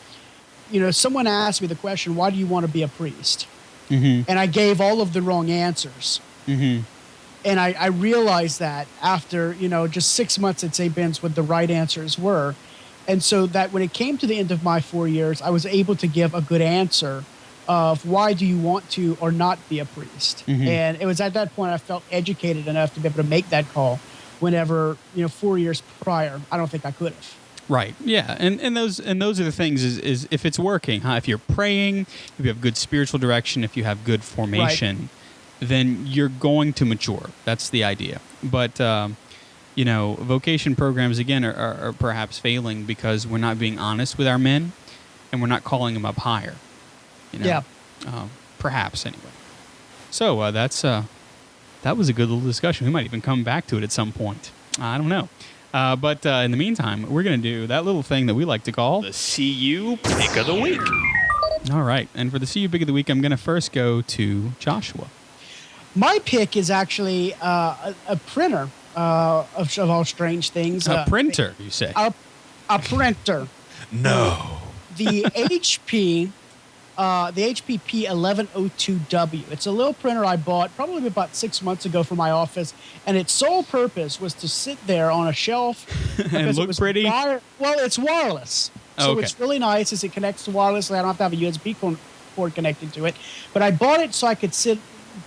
someone asked me the question, why do you want to be a priest? And I gave all of the wrong answers. And I realized that after, just 6 months at St. Ben's, what the right answers were. And so that when it came to the end of my 4 years, I was able to give a good answer of why do you want to or not be a priest. And it was at that point I felt educated enough to be able to make that call whenever, 4 years prior, I don't think I could have. Right. Yeah. And those are the things is if it's working, huh? If you're praying, if you have good spiritual direction, if you have good formation, then you're going to mature. That's the idea. But, vocation programs, again, are perhaps failing because we're not being honest with our men and we're not calling them up higher. Yeah. Perhaps, anyway. So that was a good little discussion. We might even come back to it at some point. I don't know. But in the meantime, we're going to do that little thing that we like to call The CU Pick of the Week. All right. And for the CU Pick of the Week, I'm going to first go to Joshua. My pick is actually a printer of all strange things. A printer, you say? A printer. No. The HP P1102W. It's a little printer I bought probably about 6 months ago for my office, and its sole purpose was to sit there on a shelf and look pretty. Well, it's wireless, so it's really nice as it connects to wirelessly. I don't have to have a USB cord connected to it, but I bought it so I could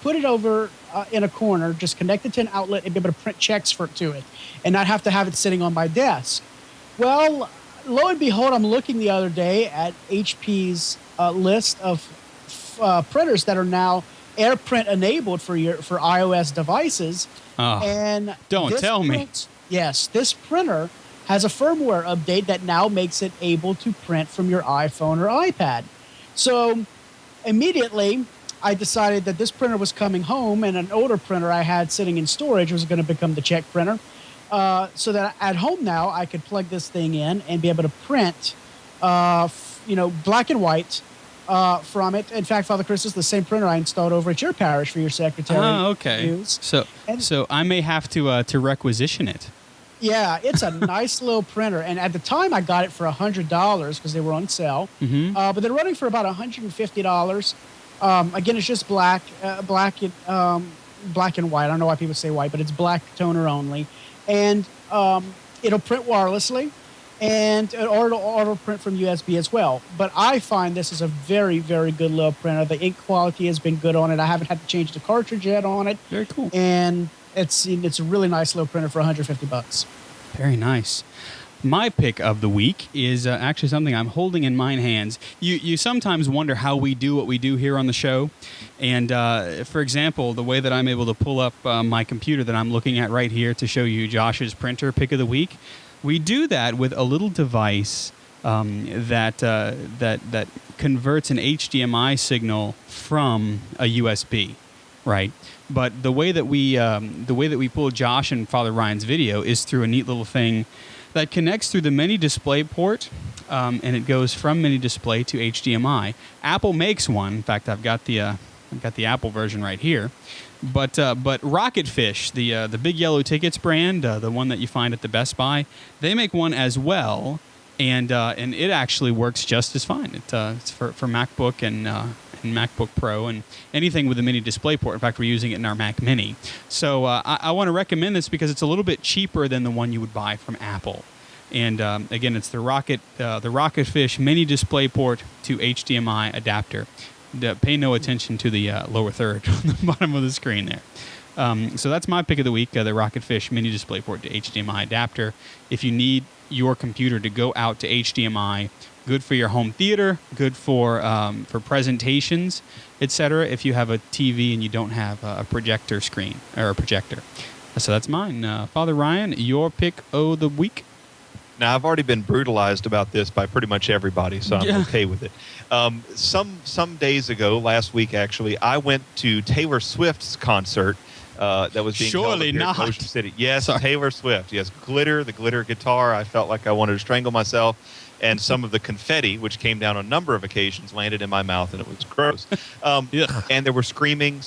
put it over in a corner, just connect it to an outlet, and be able to print checks to it, and not have to have it sitting on my desk. Well, lo and behold, I'm looking the other day at HP's list of printers that are now AirPrint enabled for iOS devices. And don't tell me. Yes, this printer has a firmware update that now makes it able to print from your iPhone or iPad. So immediately I decided that this printer was coming home, and an older printer I had sitting in storage was going to become the check printer. So that at home now I could plug this thing in and be able to print, black and white from it. In fact, Father Chris, is the same printer I installed over at your parish for your secretary. Oh, okay. To use. So I may have to requisition it. Yeah, it's a nice little printer, and at the time I got it for $100 because they were on sale. But they're running for about $150. Again, it's just black and white. I don't know why people say white, but it's black toner only, and it'll print wirelessly, and it'll auto print from USB as well. But I find this is a very, very good little printer. The ink quality has been good on it. I haven't had to change the cartridge yet on it. Very cool. And it's a really nice little printer for $150. Very nice. My pick of the week is actually something I'm holding in my hands. You sometimes wonder how we do what we do here on the show. And, for example, the way that I'm able to pull up my computer that I'm looking at right here to show you Josh's printer pick of the week, we do that with a little device that converts an HDMI signal from a USB, right? But the way that we pull Josh and Father Ryan's video is through a neat little thing that connects through the mini display port, and it goes from mini display to HDMI. Apple makes one. In fact, I've got the Apple version right here. But Rocketfish, the big yellow tickets brand, the one that you find at the Best Buy, they make one as well, and it actually works just as fine. It's for MacBook and MacBook Pro and anything with a mini display port. In fact, we're using it in our Mac Mini. So I want to recommend this because it's a little bit cheaper than the one you would buy from Apple. And again, it's the Rocketfish Mini DisplayPort to HDMI adapter. Pay no attention to the lower third on the bottom of the screen there. So that's my pick of the week, the Rocketfish Mini DisplayPort to HDMI adapter. If you need your computer to go out to HDMI, good for your home theater, good for presentations, etc. If you have a TV and you don't have a projector screen or a projector. So that's mine. Father Ryan, your pick of the week. Now, I've already been brutalized about this by pretty much everybody, so I'm okay with it. Some days ago, last week actually, I went to Taylor Swift's concert that was being held Surely here not. in Ocean City. Yes, Sorry. Taylor Swift. Yes, the glitter guitar. I felt like I wanted to strangle myself. And some of the confetti, which came down on a number of occasions, landed in my mouth, and it was gross. And there were screaming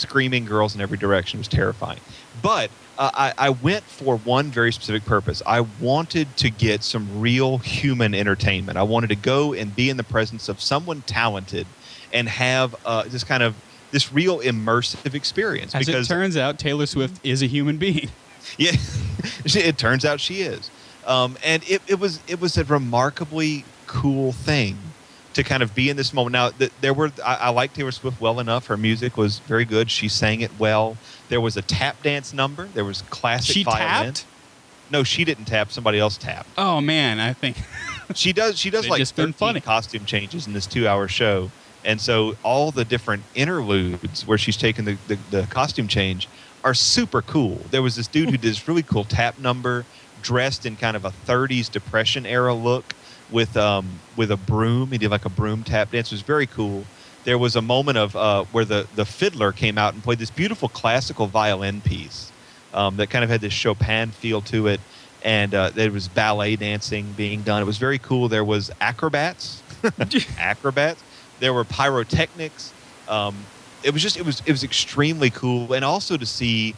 girls in every direction. It was terrifying. But I went for one very specific purpose. I wanted to get some real human entertainment. I wanted to go and be in the presence of someone talented and have this real immersive experience. As it turns out, Taylor Swift is a human being. Yeah, it turns out she is. And it was a remarkably cool thing to kind of be in this moment. Now, I like Taylor Swift well enough. Her music was very good. She sang it well. There was a tap dance number. There was classic violin. Tapped? No, she didn't tap. Somebody else tapped. Oh man, I think She does like just been 13 funny. costume changes in this 2-hour show. And so all the different interludes where she's taken the costume change are super cool. There was this dude who did this really cool tap number, dressed in kind of a 30s Depression era look with a broom. He did like a broom tap dance. It was very cool. There was a moment of where the fiddler came out and played this beautiful classical violin piece that kind of had this Chopin feel to it. And there was ballet dancing being done. It was very cool. There was acrobats. There were pyrotechnics. It was extremely cool. And also to see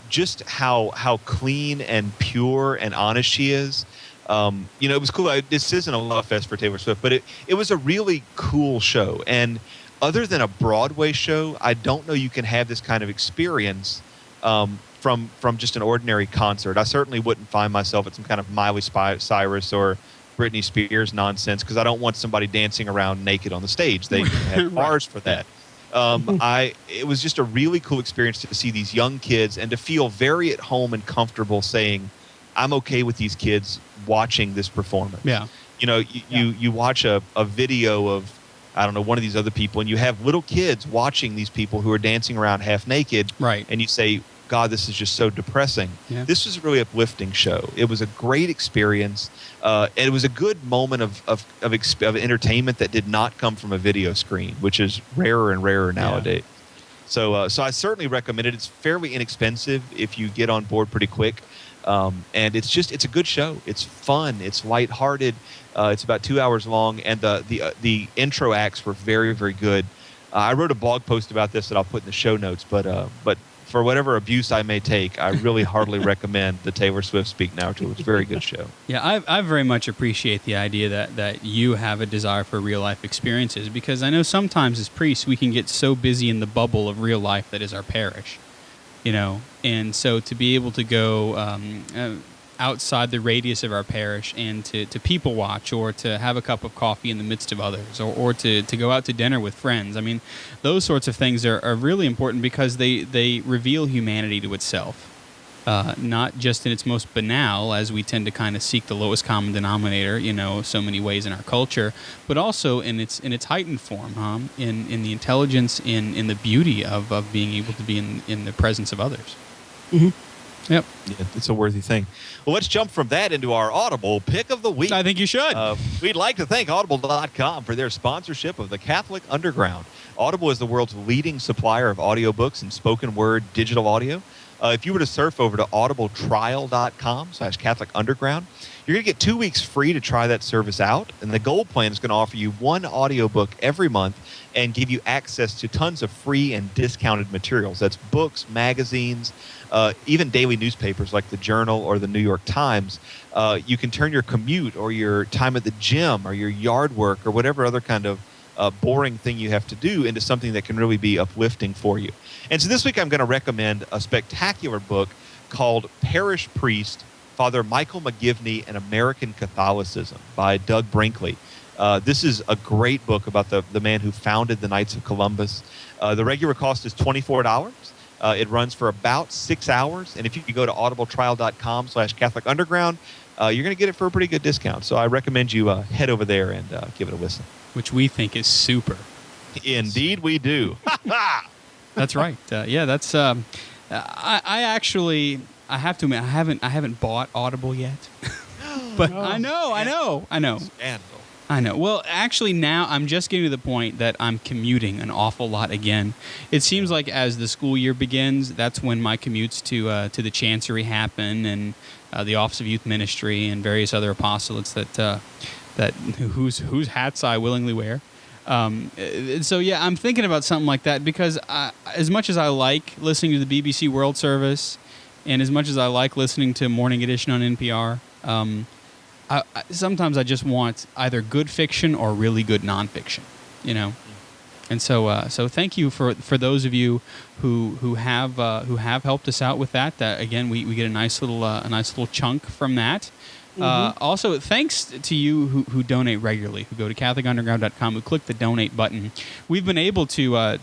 just how clean and pure and honest she is. It was cool. This isn't a love fest for Taylor Swift, but it was a really cool show. And other than a Broadway show, I don't know you can have this kind of experience from just an ordinary concert. I certainly wouldn't find myself at some kind of Miley Cyrus or Britney Spears nonsense because I don't want somebody dancing around naked on the stage. They have bars for that. It was just a really cool experience to see these young kids and to feel very at home and comfortable saying, I'm okay with these kids watching this performance. Yeah. You watch a video of, I don't know, one of these other people, and you have little kids watching these people who are dancing around half naked. Right. And you say, God, this is just so depressing. Yeah. This was a really uplifting show. It was a great experience. And it was a good moment of entertainment that did not come from a video screen, which is rarer and rarer nowadays. So I certainly recommend it. It's fairly inexpensive if you get on board pretty quick. And it's a good show. It's fun. It's lighthearted. It's about 2 hours long, and the intro acts were very, very good. I wrote a blog post about this that I'll put in the show notes, but for whatever abuse I may take, I really heartily recommend the Taylor Swift Speak Now tour. It's a very good show. Yeah, I very much appreciate the idea that you have a desire for real life experiences, because I know sometimes as priests we can get so busy in the bubble of real life that is our parish. And so to be able to go outside the radius of our parish and to people watch, or to have a cup of coffee in the midst of others, or to go out to dinner with friends. I mean, those sorts of things are really important because they reveal humanity to itself. Not just in its most banal, as we tend to kind of seek the lowest common denominator, so many ways in our culture, but also in its heightened form, in the intelligence, in the beauty of being able to be in the presence of others. Mm-hmm. Yep. Yeah, it's a worthy thing. Well, let's jump from that into our Audible pick of the week. I think you should. We'd like to thank Audible.com for their sponsorship of the Catholic Underground. Audible is the world's leading supplier of audiobooks and spoken word digital audio. If you were to surf over to audibletrial.com/Catholic Underground, you're going to get 2 weeks free to try that service out. And the Gold Plan is going to offer you one audiobook every month and give you access to tons of free and discounted materials. That's books, magazines, even daily newspapers like the Journal or the New York Times. You can turn your commute or your time at the gym or your yard work or whatever other kind of boring thing you have to do into something that can really be uplifting for you. And so this week I'm going to recommend a spectacular book called Parish Priest, Father Michael McGivney and American Catholicism by Doug Brinkley. This is a great book about the man who founded the Knights of Columbus. The regular cost is $24. It runs for about 6 hours. And if you could go to audibletrial.com/Catholic Underground, you're going to get it for a pretty good discount. So I recommend you head over there and give it a listen. Which we think is super. Indeed, we do. That's right. Yeah, that's. I actually, I have to admit, I haven't bought Audible yet, but No. I know. Scandal. I know. Well, actually, now I'm just getting to the point that I'm commuting an awful lot again. It seems like as the school year begins, that's when my commutes to the Chancery happen, and the Office of Youth Ministry and various other apostolates that whose hats I willingly wear. So yeah, I'm thinking about something like that because as much as I like listening to the BBC World Service, and as much as I like listening to Morning Edition on NPR. Sometimes I just want either good fiction or really good nonfiction, you know. And so thank you for those of you who have helped us out with that. Again, we get a nice little chunk from that. Also, thanks to you who donate regularly, who go to CatholicUnderground.com, who click the donate button. We've been able to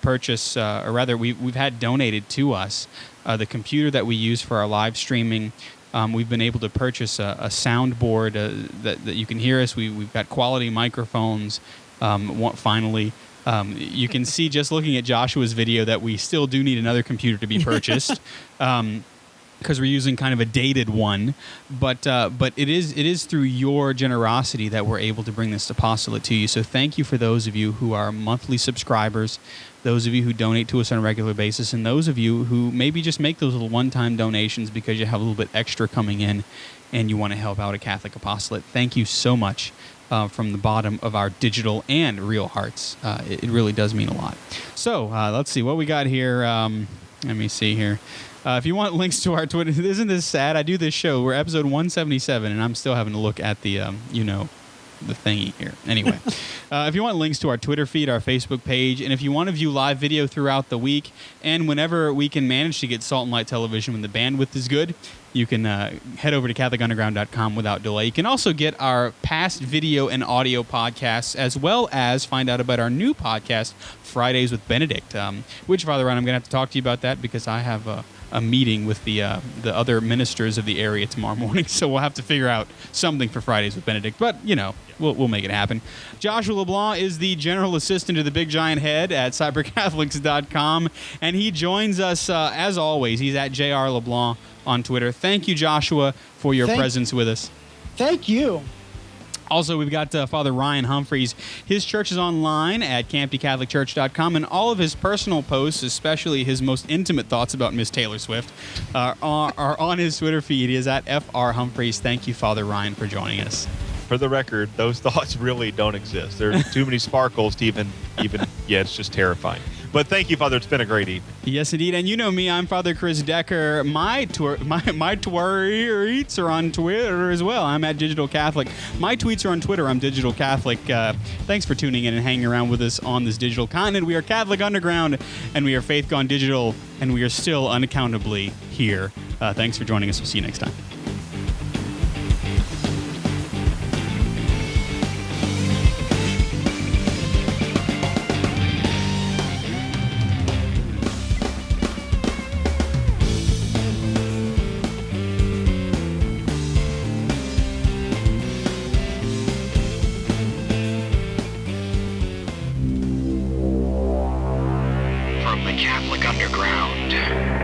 purchase, or rather, we've had donated to us the computer that we use for our live streaming. We've been able to purchase a soundboard that you can hear us. We've got quality microphones. Finally, you can see just looking at Joshua's video that we still do need another computer to be purchased because we're using kind of a dated one. But it is through your generosity that we're able to bring this apostolate to you. So thank you for those of you who are monthly subscribers, those of you who donate to us on a regular basis, and those of you who maybe just make those little one-time donations because you have a little bit extra coming in and you want to help out a Catholic apostolate. Thank you so much from the bottom of our digital and real hearts. It really does mean a lot. So let's see what we got here. Let me see here. If you want links to our Twitter, isn't this sad? I do this show. We're episode 177, and I'm still having to look at the, the thingy here. Anyway, if you want links to our Twitter feed, our Facebook page, and if you want to view live video throughout the week, and whenever we can manage to get Salt and Light Television when the bandwidth is good, you can head over to CatholicUnderground.com without delay. You can also get our past video and audio podcasts, as well as find out about our new podcast, Fridays with Benedict, which, Father Ryan, I'm going to have to talk to you about that because I have a meeting with the other ministers of the area tomorrow morning, so we'll have to figure out something for Fridays with Benedict. But, we'll make it happen. Joshua LeBlanc is the general assistant to the Big Giant Head at cybercatholics.com, and he joins us, as always. He's at JR LeBlanc on Twitter. Thank you, Joshua, for your presence with us. Thank you. Also, we've got Father Ryan Humphreys. His church is online at campycatholicchurch.com, and all of his personal posts, especially his most intimate thoughts about Miss Taylor Swift, are on his Twitter feed. He is at FR Humphreys. Thank you, Father Ryan, for joining us. For the record, those thoughts really don't exist. There's too many sparkles to even, it's just terrifying. But thank you, Father. It's been a great evening. Yes, indeed. And you know me, I'm Father Chris Decker. My tweets are on Twitter as well. I'm at Digital Catholic. My tweets are on Twitter. I'm Digital Catholic. Thanks for tuning in and hanging around with us on this digital continent. We are Catholic Underground, and we are Faith Gone Digital, and we are still unaccountably here. Thanks for joining us. We'll see you next time. From the Catholic Underground.